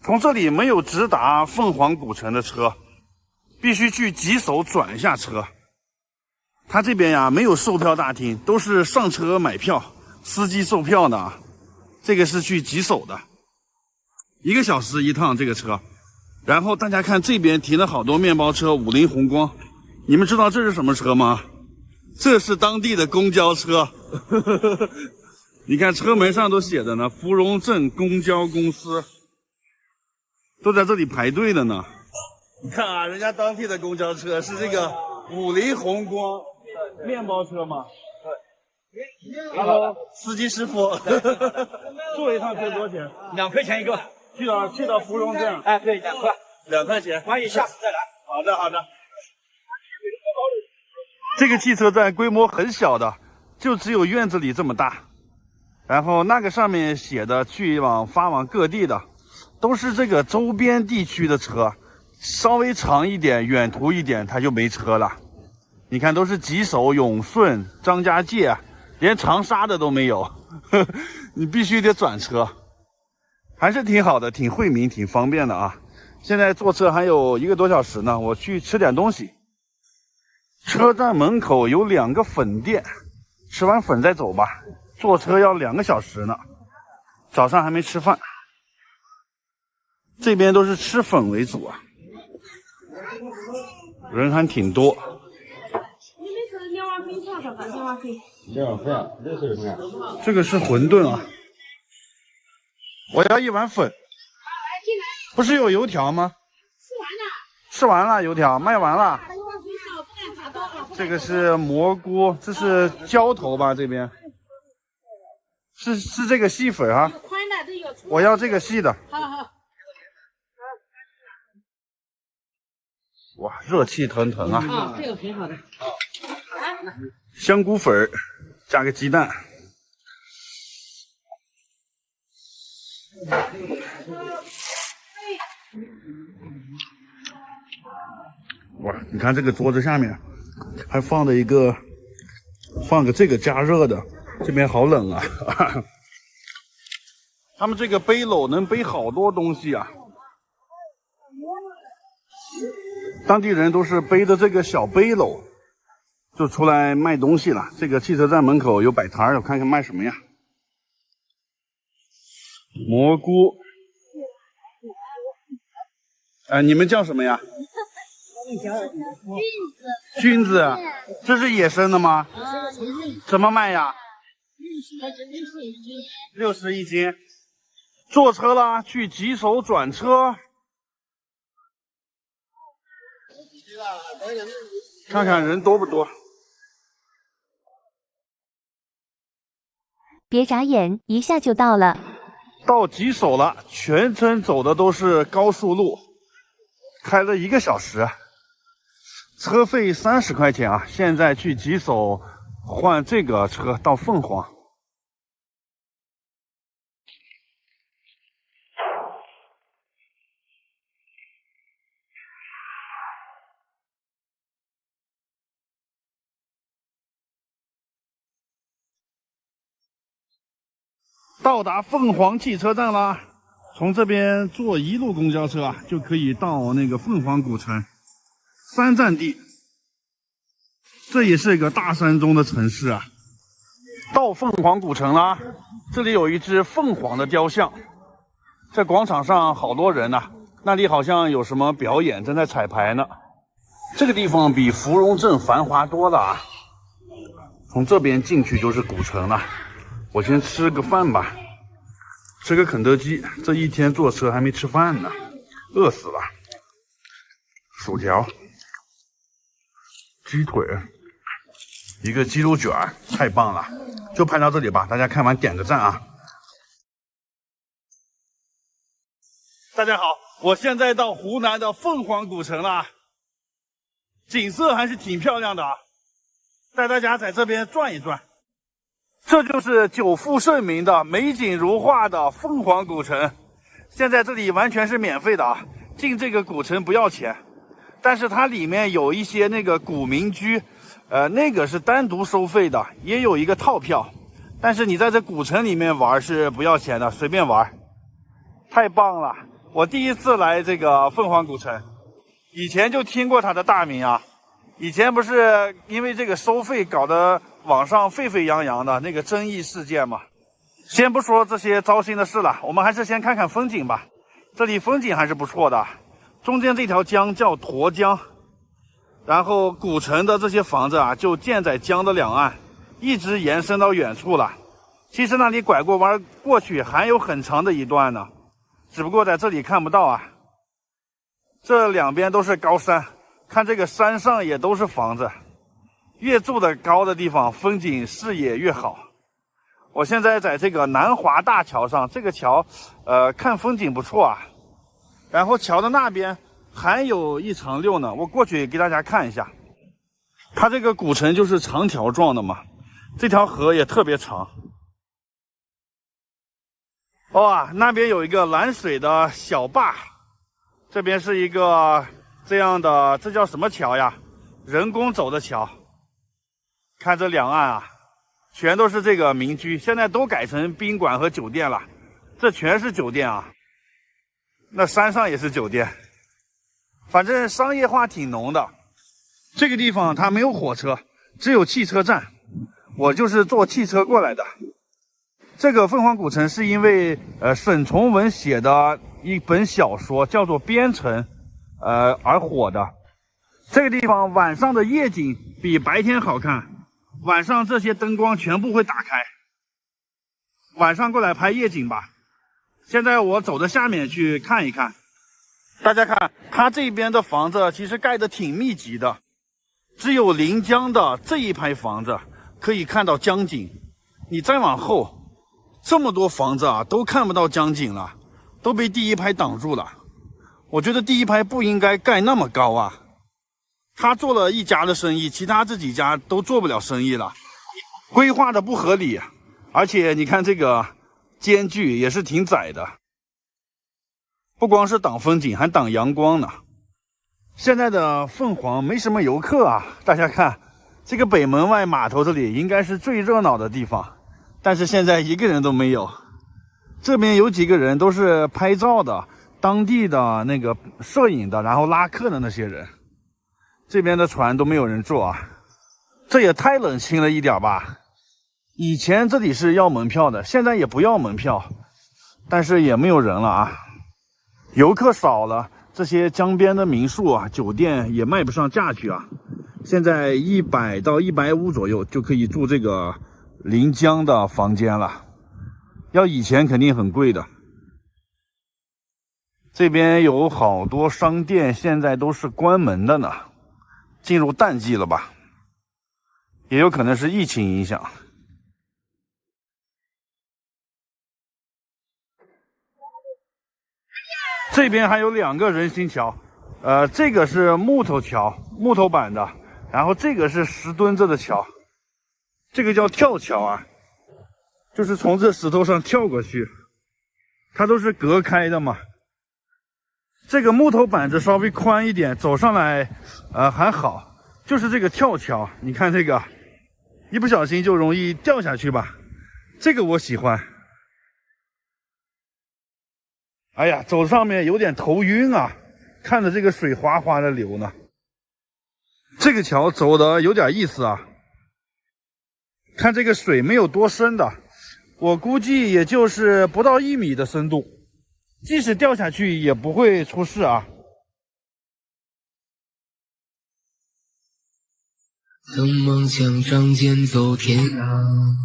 从这里没有直达凤凰古城的车，必须去吉首转一下车。他这边呀没有售票大厅，都是上车买票，司机售票的。这个是去吉首的，1个小时一趟这个车。然后大家看这边停了好多面包车，五菱宏光，你们知道这是什么车吗？这是当地的公交车。你看车门上都写着呢，芙蓉镇公交公司，都在这里排队的呢。你看啊，人家当地的公交车是这个五菱宏光面包车吗？对。Hello， 司机师傅，坐一趟车多少钱？2块钱一个。去到芙蓉镇？哎，对，2块。2块钱。欢迎下次再来。好的，好的。这个汽车站规模很小的，就只有院子里这么大。然后那个上面写的发往各地的，都是这个周边地区的车，稍微长一点、远途一点，它就没车了。你看，都是吉首、永顺、张家界，连长沙的都没有，你必须得转车。还是挺好的，挺惠民，挺方便的啊。现在坐车还有1个多小时呢，我去吃点东西。车站门口有2个粉店，吃完粉再走吧。坐车要2个小时呢，早上还没吃饭。这边都是吃粉为主啊，人还挺多。你们是2碗粉多少份？2碗粉。2碗粉，60块。这个是馄饨啊，我要1碗粉。不是有油条吗？吃完了，油条卖完了。这个是蘑菇，这是浇头吧？这边是这个细粉啊。我要这个细的。好好。哇，热气腾腾啊！啊，这个挺好的。香菇粉加个鸡蛋。哇，你看这个桌子下面还放个这个加热的，这边好冷啊。他们这个背篓能背好多东西啊。当地人都是背着这个小背篓就出来卖东西了。这个汽车站门口有摆摊，我看看卖什么呀？蘑菇。你们叫什么呀？菌子。这是野生的吗？怎么卖呀？60一斤。坐车啦，去吉首转车。看看人多不多。别眨眼，一下就到了。到吉首了，全程走的都是高速路，开了1个小时，车费30块钱啊。现在去吉首换这个车到凤凰。到达凤凰汽车站啦，从这边坐1路公交车啊，就可以到那个凤凰古城，3站地。这也是一个大山中的城市啊。到凤凰古城啦，这里有一只凤凰的雕像，在广场上好多人呐，那里好像有什么表演，正在彩排呢。这个地方比芙蓉镇繁华多了啊。从这边进去就是古城了。我先吃个饭吧，吃个肯德基。这一天坐车还没吃饭呢，饿死了。薯条、鸡腿，一个鸡肉卷，太棒了！就拍到这里吧，大家看完点个赞啊！大家好，我现在到湖南的凤凰古城了，景色还是挺漂亮的啊，带大家在这边转一转。这就是久负盛名的美景如画的凤凰古城，现在这里完全是免费的啊，进这个古城不要钱，但是它里面有一些那个古民居，那个是单独收费的，也有一个套票，但是你在这古城里面玩是不要钱的，随便玩，太棒了！我第一次来这个凤凰古城，以前就听过它的大名啊，以前不是因为这个收费搞得网上沸沸扬扬的那个争议事件嘛。先不说这些糟心的事了，我们还是先看看风景吧。这里风景还是不错的，中间这条江叫沱江，然后古城的这些房子啊就建在江的两岸，一直延伸到远处了。其实那里拐过弯过去还有很长的一段呢，只不过在这里看不到啊。这两边都是高山，看这个山上也都是房子，越住的高的地方风景视野越好。我现在在这个南华大桥上，这个桥看风景不错啊。然后桥的那边还有一长溜呢，我过去给大家看一下。它这个古城就是长条状的嘛，这条河也特别长。哇，那边有一个拦水的小坝，这边是一个这样的，这叫什么桥呀？人工走的桥。看这两岸啊，全都是这个民居，现在都改成宾馆和酒店了，这全是酒店啊。那山上也是酒店，反正商业化挺浓的。这个地方它没有火车，只有汽车站，我就是坐汽车过来的。这个凤凰古城是因为沈从文写的一本小说叫做《边城》而火的。这个地方晚上的夜景比白天好看，晚上这些灯光全部会打开，晚上过来拍夜景吧。现在我走到下面去看一看，大家看它这边的房子其实盖得挺密集的，只有临江的这一排房子可以看到江景，你再往后这么多房子啊都看不到江景了，都被第一排挡住了。我觉得第一排不应该盖那么高啊，他做了一家的生意，其他这几家都做不了生意了，规划的不合理。而且你看这个间距也是挺窄的，不光是挡风景还挡阳光呢。现在的凤凰没什么游客啊，大家看这个北门外码头这里应该是最热闹的地方，但是现在一个人都没有。这边有几个人都是拍照的，当地的那个摄影的，然后拉客的那些人。这边的船都没有人坐啊，这也太冷清了一点吧。以前这里是要门票的，现在也不要门票，但是也没有人了啊，游客少了，这些江边的民宿啊、酒店也卖不上价去啊。现在100到150左右就可以住这个临江的房间了，要以前肯定很贵的。这边有好多商店现在都是关门的呢，进入淡季了吧，也有可能是疫情影响。这边还有2个人行桥，这个是木头桥，木头板的，然后这个是石墩子的桥，这个叫跳桥啊，就是从这石头上跳过去，它都是隔开的嘛。这个木头板子稍微宽一点，走上来还好，就是这个跳桥，你看这个，一不小心就容易掉下去吧，这个我喜欢。哎呀，走上面有点头晕啊，看着这个水哗哗的流呢。这个桥走的有点意思啊，看这个水没有多深的，我估计也就是不到1米的深度，即使掉下去也不会出事啊。曾梦想仗剑走天涯，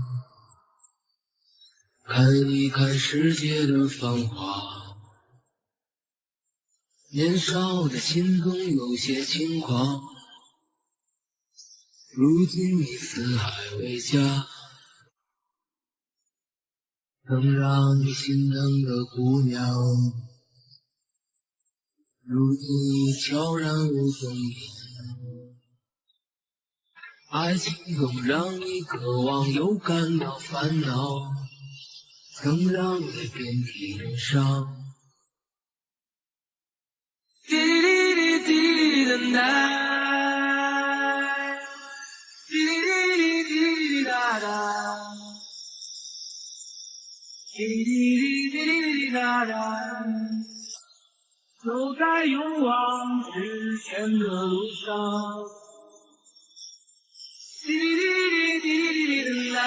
看一看世界的繁华。年少的心总有些轻狂，如今你四海为家。曾让你心疼的姑娘，如今悄然无踪影。爱情总让你渴望又感到烦恼，曾让你遍体鳞伤。滴滴滴滴的 night， 滴滴滴滴哒哒，滴滴滴滴哒哒，走在勇往直前的路上。滴滴滴滴滴的 night，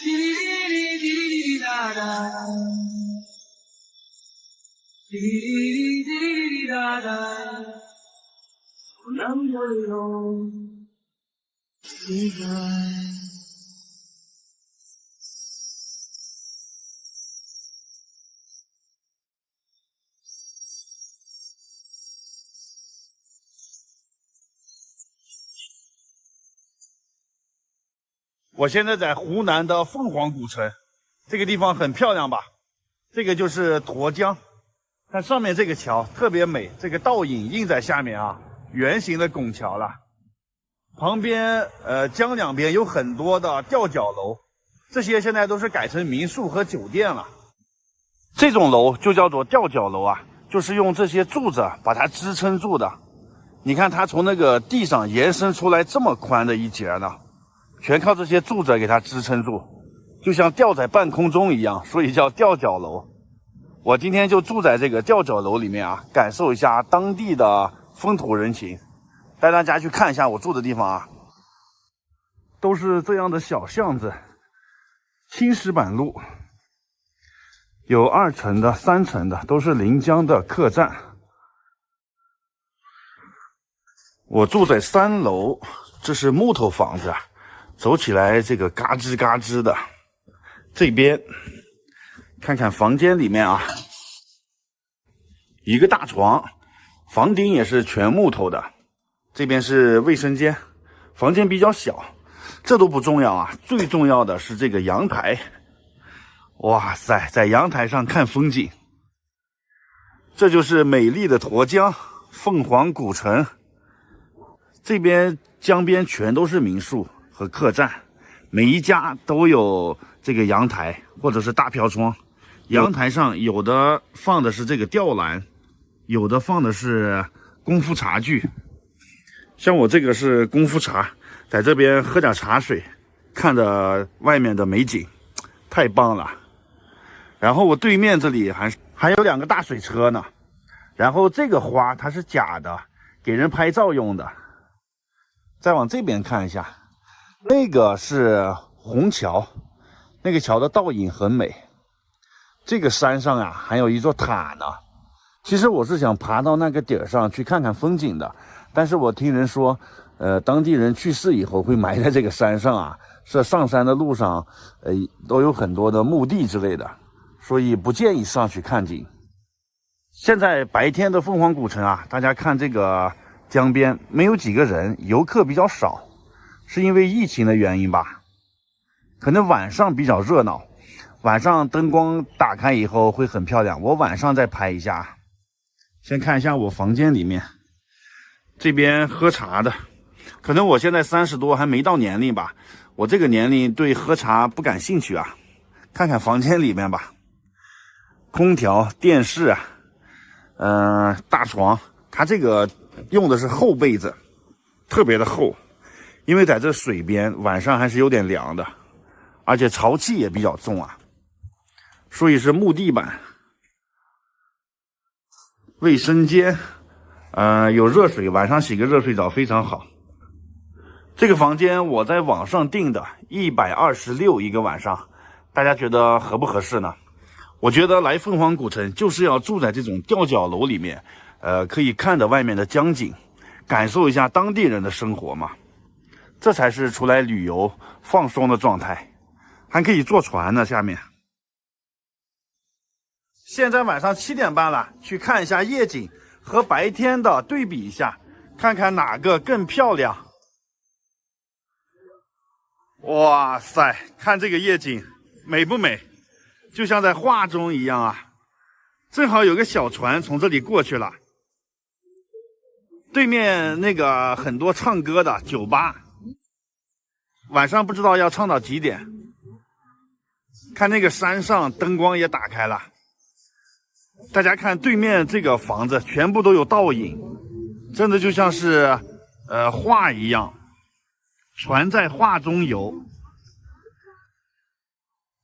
滴滴滴滴滴哒哒。滴滴滴滴答答，我能够有期待。我现在在湖南的凤凰古城，这个地方很漂亮吧？这个就是沱江。看上面这个桥特别美，这个倒影映在下面啊，圆形的拱桥了。旁边江两边有很多的吊脚楼，这些现在都是改成民宿和酒店了。这种楼就叫做吊脚楼啊，就是用这些柱子把它支撑住的。你看它从那个地上延伸出来这么宽的一截呢，全靠这些柱子给它支撑住，就像吊在半空中一样，所以叫吊脚楼。我今天就住在这个吊脚楼里面啊，感受一下当地的风土人情，带大家去看一下我住的地方啊，都是这样的小巷子，青石板路，有2层的、3层的，都是临江的客栈。我住在3楼，这是木头房子，走起来这个嘎吱嘎吱的。这边看看房间里面啊，一个大床，房顶也是全木头的。这边是卫生间，房间比较小，这都不重要啊，最重要的是这个阳台。哇塞，在阳台上看风景，这就是美丽的沱江凤凰古城。这边江边全都是民宿和客栈，每一家都有这个阳台或者是大飘窗。阳台上有的放的是这个吊篮，有的放的是功夫茶具。像我这个是功夫茶，在这边喝点茶水，看着外面的美景，太棒了。然后我对面这里还有2个大水车呢。然后这个花它是假的，给人拍照用的。再往这边看一下，那个是虹桥，那个桥的倒影很美。这个山上啊还有一座塔呢，其实我是想爬到那个顶上去看看风景的，但是我听人说当地人去世以后会埋在这个山上啊，是上山的路上都有很多的墓地之类的，所以不建议上去看景。现在白天的凤凰古城啊，大家看这个江边没有几个人，游客比较少，是因为疫情的原因吧，可能晚上比较热闹。晚上灯光打开以后会很漂亮。我晚上再拍一下。先看一下我房间里面，这边喝茶的，可能我现在30多还没到年龄吧，我这个年龄对喝茶不感兴趣啊。看看房间里面吧，空调、电视啊，大床，它这个用的是厚被子，特别的厚，因为在这水边晚上还是有点凉的，而且潮气也比较重啊，所以是木地板。卫生间，有热水，晚上洗个热水澡非常好。这个房间我在网上订的，126一个晚上，大家觉得合不合适呢？我觉得来凤凰古城就是要住在这种吊脚楼里面，可以看着外面的江景，感受一下当地人的生活嘛，这才是出来旅游放松的状态。还可以坐船呢，下面。现在晚上7点半了，去看一下夜景，和白天的对比一下，看看哪个更漂亮。哇塞，看这个夜景美不美？就像在画中一样啊！正好有个小船从这里过去了，对面那个很多唱歌的酒吧，晚上不知道要唱到几点。看那个山上灯光也打开了。大家看对面这个房子全部都有倒影，真的就像是画一样，船在画中游。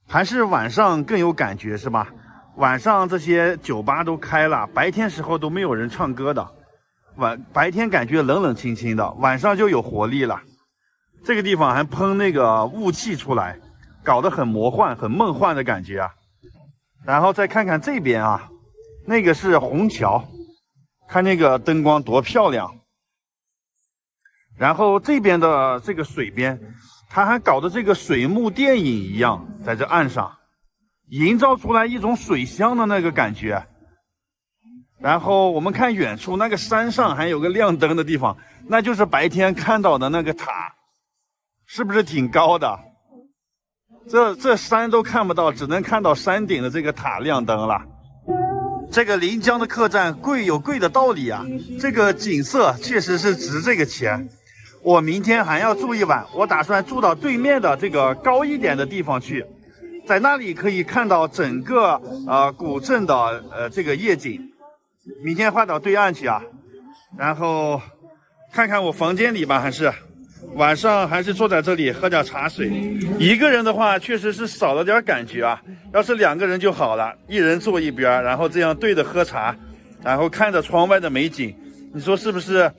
还是晚上更有感觉是吧？晚上这些酒吧都开了，白天时候都没有人唱歌的，白天感觉冷冷清清的，晚上就有活力了。这个地方还喷那个雾气出来，搞得很魔幻很梦幻的感觉啊。然后再看看这边啊，那个是虹桥，看那个灯光多漂亮。然后这边的这个水边，它还搞得这个水幕电影一样，在这岸上营造出来一种水乡的那个感觉。然后我们看远处那个山上还有个亮灯的地方，那就是白天看到的那个塔，是不是挺高的？这山都看不到，只能看到山顶的这个塔亮灯了。这个临江的客栈贵有贵的道理啊，这个景色确实是值这个钱。我明天还要住一晚，我打算住到对面的这个高一点的地方去，在那里可以看到整个古镇的这个夜景。明天换到对岸去啊，然后看看我房间里吧，还是晚上还是坐在这里喝点茶水。一个人的话确实是少了点感觉啊，要是2个人就好了，一人坐一边，然后这样对着喝茶，然后看着窗外的美景，你说是不是？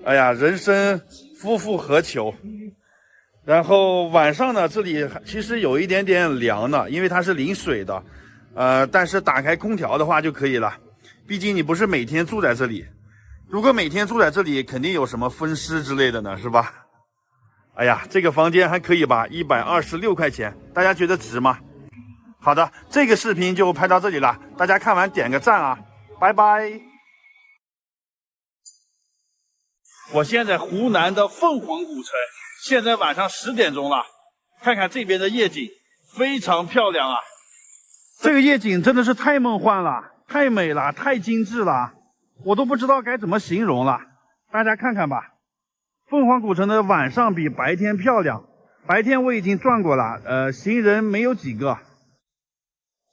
哎呀，人生夫复何求？然后晚上呢，这里其实有一点点凉呢，因为它是临水的，但是打开空调的话就可以了。毕竟你不是每天住在这里，如果每天住在这里，肯定有什么风湿之类的呢，是吧？哎呀，这个房间还可以吧，126块钱，大家觉得值吗？好的，这个视频就拍到这里了，大家看完点个赞啊，拜拜。我现在湖南的凤凰古城，现在晚上10点钟了，看看这边的夜景，非常漂亮啊！这个夜景真的是太梦幻了，太美了，太精致了，我都不知道该怎么形容了。大家看看吧，凤凰古城的晚上比白天漂亮。白天我已经转过了，行人没有几个，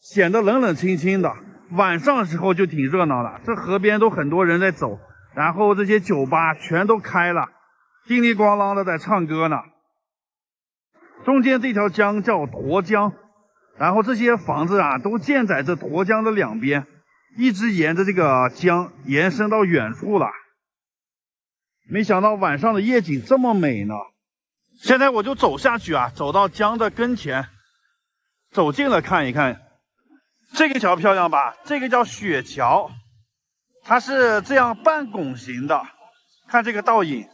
显得冷冷清清的。晚上的时候就挺热闹了，这河边都很多人在走。然后这些酒吧全都开了，叮铃咣啷的在唱歌呢。中间这条江叫沱江，然后这些房子啊都建在这沱江的两边，一直沿着这个江延伸到远处了。没想到晚上的夜景这么美呢。现在我就走下去啊，走到江的跟前，走近了看一看。这个桥漂亮吧？这个叫雪桥。它是这样半拱形的，看这个倒影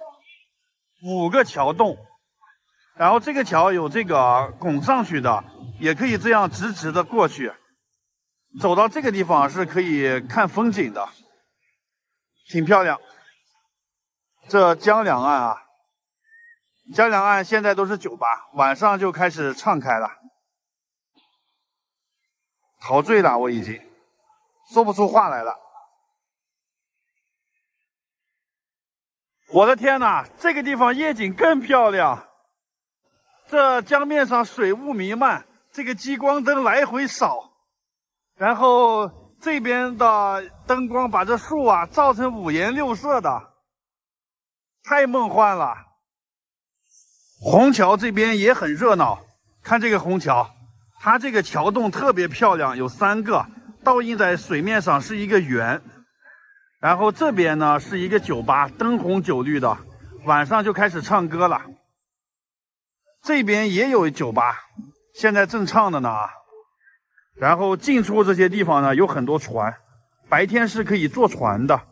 ，5个桥洞，然后这个桥有这个拱上去的，也可以这样直直的过去。走到这个地方是可以看风景的，挺漂亮。这江两岸啊，江两岸现在都是酒吧，晚上就开始唱开了。陶醉了，我已经说不出话来了。我的天哪，这个地方夜景更漂亮。这江面上水雾弥漫，这个激光灯来回扫，然后这边的灯光把这树啊照成五颜六色的，太梦幻了。虹桥这边也很热闹，看这个虹桥，它这个桥洞特别漂亮，有3个倒映在水面上，是一个圆。然后这边呢是一个酒吧，灯红酒绿的，晚上就开始唱歌了。这边也有酒吧，现在正唱的呢。然后进出这些地方呢有很多船，白天是可以坐船的，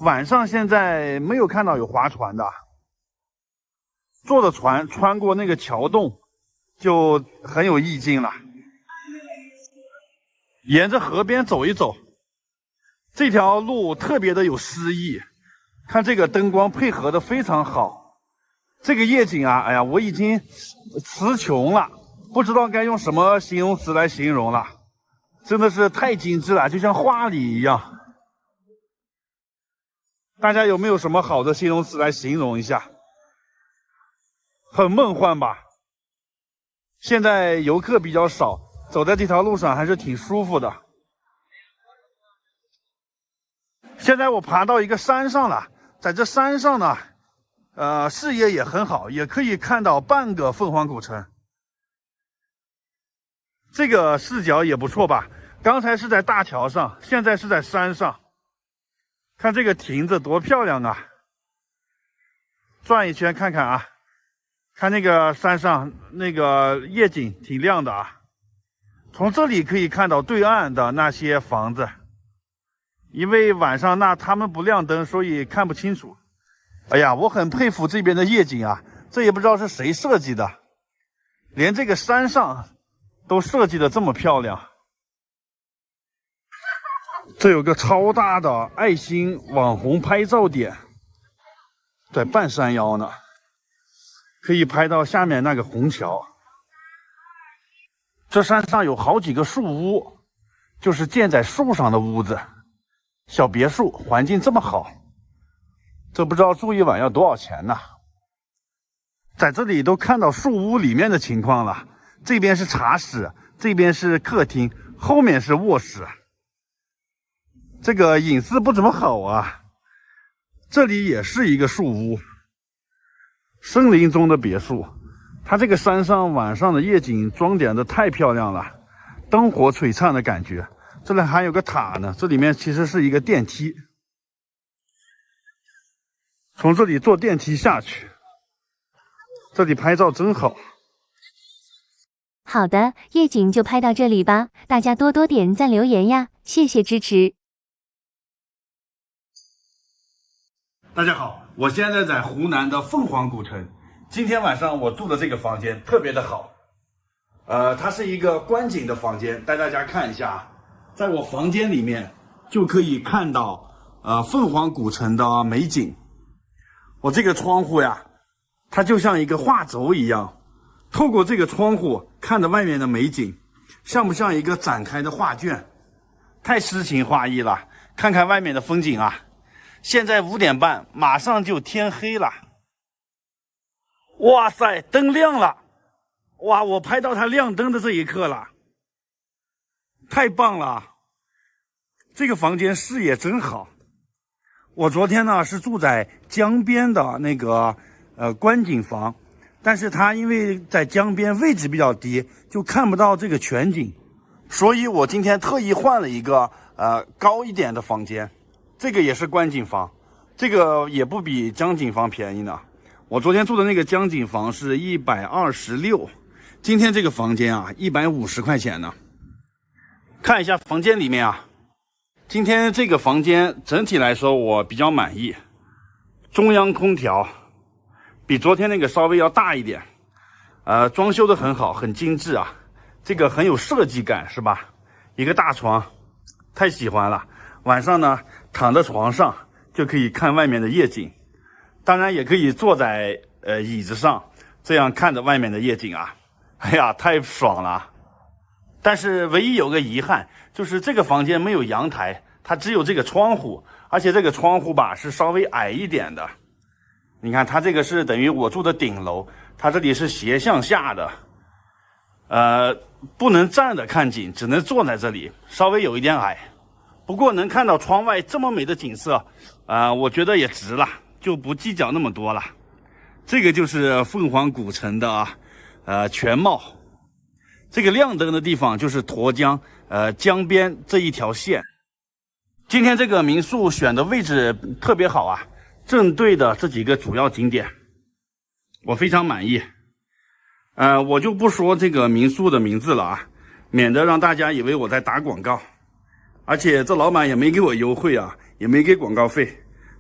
晚上现在没有看到有划船的。坐着船穿过那个桥洞，就很有意境了。沿着河边走一走，这条路特别的有诗意，看这个灯光配合的非常好。这个夜景啊，哎呀，我已经词穷了，不知道该用什么形容词来形容了，真的是太精致了，就像画里一样。大家有没有什么好的形容词来形容一下？很梦幻吧？现在游客比较少，走在这条路上还是挺舒服的。现在我爬到一个山上了，在这山上呢，视野也很好，也可以看到半个凤凰古城。这个视角也不错吧？刚才是在大桥上，现在是在山上。看这个亭子多漂亮啊！转一圈看看啊，看那个山上那个夜景挺亮的啊。从这里可以看到对岸的那些房子，因为晚上他们不亮灯，所以看不清楚。哎呀，我很佩服这边的夜景啊，这也不知道是谁设计的，连这个山上都设计的这么漂亮。这有个超大的爱心网红拍照点，在半山腰呢，可以拍到下面那个虹桥。这山上有好几个树屋，就是建在树上的屋子，小别墅，环境这么好，这不知道住一晚要多少钱呢？在这里都看到树屋里面的情况了，这边是茶室，这边是客厅，后面是卧室。这个隐私不怎么好啊。这里也是一个树屋，森林中的别墅。它这个山上晚上的夜景装点的太漂亮了，灯火璀璨的感觉。这里还有个塔呢，这里面其实是一个电梯，从这里坐电梯下去。这里拍照真好。好的，夜景就拍到这里吧，大家多多点赞留言呀，谢谢支持。大家好，我现在在湖南的凤凰古城。今天晚上我住的这个房间特别的好，它是一个观景的房间，带大家看一下，在我房间里面就可以看到凤凰古城的美景。我这个窗户呀，它就像一个画轴一样，透过这个窗户看着外面的美景，像不像一个展开的画卷？太诗情画意了。看看外面的风景啊，现在5点半，马上就天黑了。哇塞，灯亮了！哇，我拍到它亮灯的这一刻了，太棒了！这个房间视野真好。我昨天呢是住在江边的那个观景房，但是它因为在江边位置比较低，就看不到这个全景，所以我今天特意换了一个高一点的房间。这个也是观景房，这个也不比江景房便宜呢。我昨天住的那个江景房是126，今天这个房间啊150块钱呢。看一下房间里面啊，今天这个房间整体来说我比较满意，中央空调比昨天那个稍微要大一点，装修的很好，很精致啊，这个很有设计感是吧？一个大床，太喜欢了。晚上呢躺在床上就可以看外面的夜景，当然也可以坐在椅子上，这样看着外面的夜景啊，哎呀，太爽了！但是唯一有个遗憾，就是这个房间没有阳台，它只有这个窗户，而且这个窗户吧是稍微矮一点的。你看，它这个是等于我住的顶楼，它这里是斜向下的，不能站着看景，只能坐在这里，稍微有一点矮。不过能看到窗外这么美的景色，我觉得也值了，就不计较那么多了。这个就是凤凰古城的全貌。这个亮灯的地方就是沱江，江边这一条线。今天这个民宿选的位置特别好啊，正对的这几个主要景点，我非常满意。我就不说这个民宿的名字了啊，免得让大家以为我在打广告。而且这老板也没给我优惠啊，也没给广告费，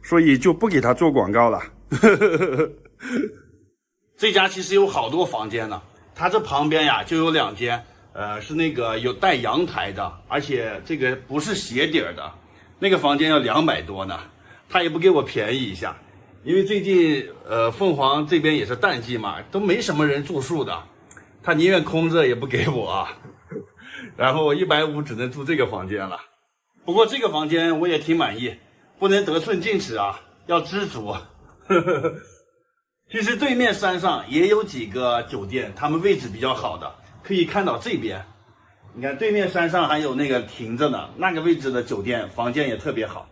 所以就不给他做广告了。这家其实有好多房间呢，它这旁边呀就有2间，是那个有带阳台的，而且这个不是斜底儿的，那个房间要200多呢，他也不给我便宜一下。因为最近凤凰这边也是淡季嘛，都没什么人住宿的，他宁愿空着也不给我啊。然后150只能住这个房间了。不过这个房间我也挺满意，不能得寸进尺啊，要知足。其实对面山上也有几个酒店，他们位置比较好的，可以看到这边。你看对面山上还有那个停着呢，那个位置的酒店房间也特别好。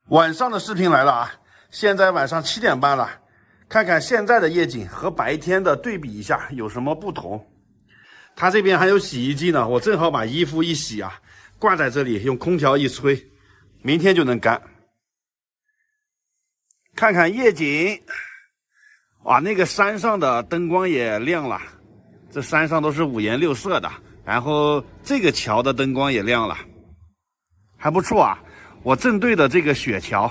晚上的视频来了啊！现在晚上7点半了，看看现在的夜景和白天的对比一下有什么不同。它这边还有洗衣机呢，我正好把衣服一洗啊，挂在这里，用空调一吹，明天就能干。看看夜景，哇，那个山上的灯光也亮了，这山上都是5颜6色的，然后这个桥的灯光也亮了，还不错啊。我正对的这个雪桥，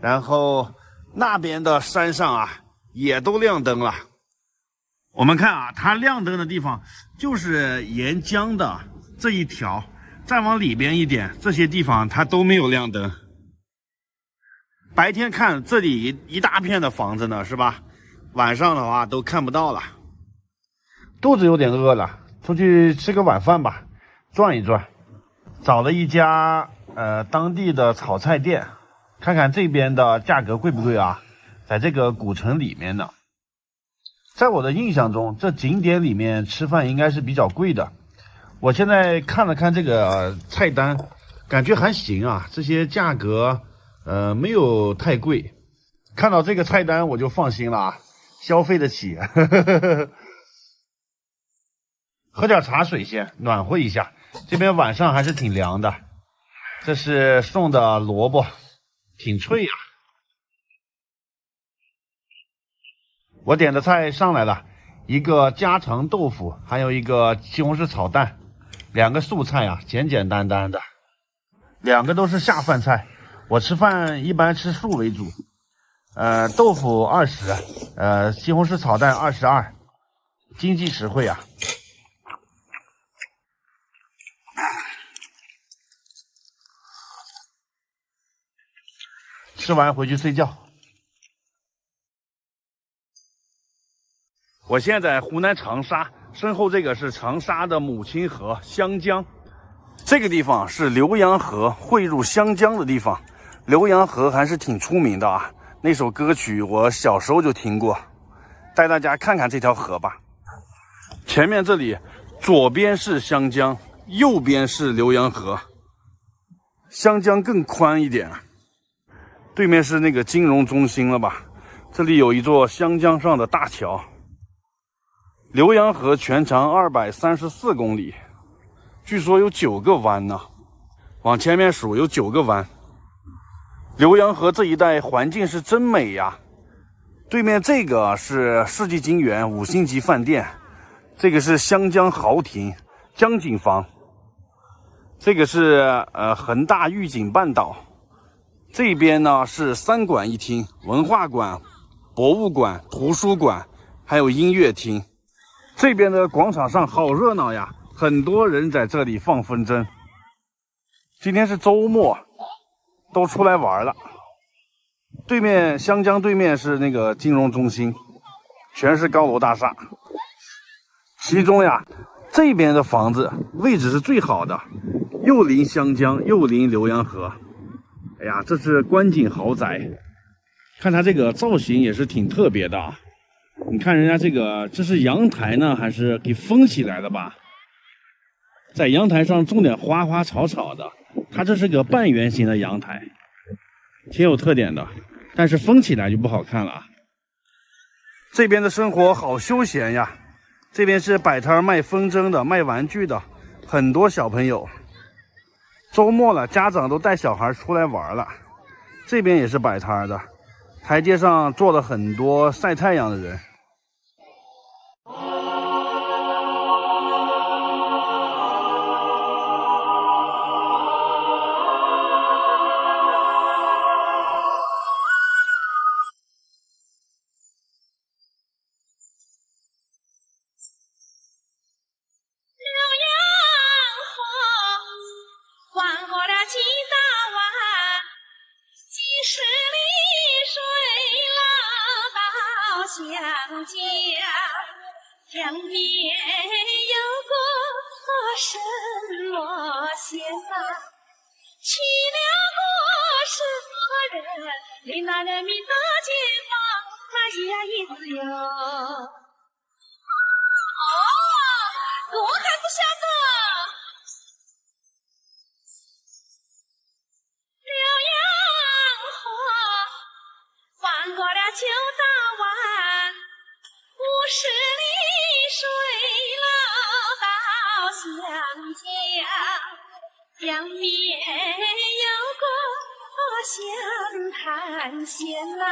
然后那边的山上啊也都亮灯了。我们看啊，它亮灯的地方就是沿江的这一条，再往里边一点，这些地方它都没有亮灯。白天看这里一大片的房子呢，是吧？晚上的话都看不到了。肚子有点饿了，出去吃个晚饭吧，转一转。找了一家当地的炒菜店，看看这边的价格贵不贵啊？在这个古城里面呢，在我的印象中，这景点里面吃饭应该是比较贵的。我现在看了看这个菜单，感觉还行啊，这些价格没有太贵。看到这个菜单我就放心了啊，消费得起。喝点茶水先暖和一下，这边晚上还是挺凉的。这是送的萝卜，挺脆呀。我点的菜上来了，一个家常豆腐，还有一个西红柿炒蛋，2个素菜啊，简简单单的，2个都是下饭菜。我吃饭一般吃素为主，豆腐20，西红柿炒蛋22，经济实惠啊。吃完回去睡觉。我现在湖南长沙，身后这个是长沙的母亲河湘江，这个地方是浏阳河汇入湘江的地方。浏阳河还是挺出名的啊，那首歌曲我小时候就听过。带大家看看这条河吧。前面这里左边是湘江，右边是浏阳河，湘江更宽一点。对面是那个金融中心了吧？这里有一座湘江上的大桥。浏阳河全长234公里，据说有9个湾呢。往前面数有9个湾。浏阳河这一带环境是真美呀。对面这个是世纪金源5星级饭店，这个是湘江豪庭江景房，这个是恒大御景半岛。这边呢是3馆1厅，文化馆、博物馆、图书馆，还有音乐厅。这边的广场上好热闹呀，很多人在这里放风筝。今天是周末，都出来玩了。对面湘江对面是那个金融中心，全是高楼大厦。其中呀，这边的房子位置是最好的，又临湘江，又临浏阳河。哎呀，这是观景豪宅，看它这个造型也是挺特别的啊。你看人家这是阳台呢，还是给封起来的吧？在阳台上种点花花草草的，它这是个半圆形的阳台，挺有特点的，但是封起来就不好看了啊。这边的生活好休闲呀，这边是摆摊卖风筝的，卖玩具的，很多小朋友。周末了，家长都带小孩出来玩了。这边也是摆摊的，台阶上坐了很多晒太阳的人。江边有个什么仙呐，娶了个什么人，令那人民的解放那一呀一自由。哦，我还不晓得。浏阳河翻过了九大湾，50里水捞到湘江，江边有个湘潭县呐，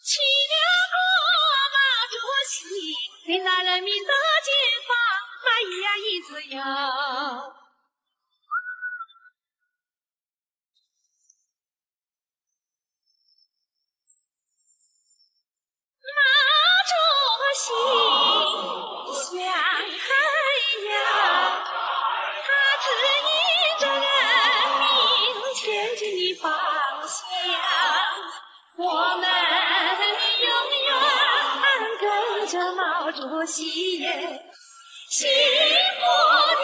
娶了个毛主席，令那人民的解放那一呀一自由。像海洋，它指引着人民前进的方向。我们永远跟着毛主席，幸福的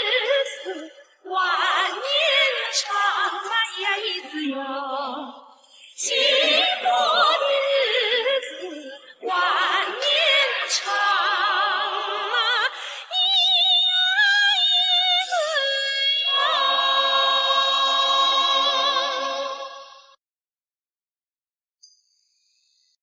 日子。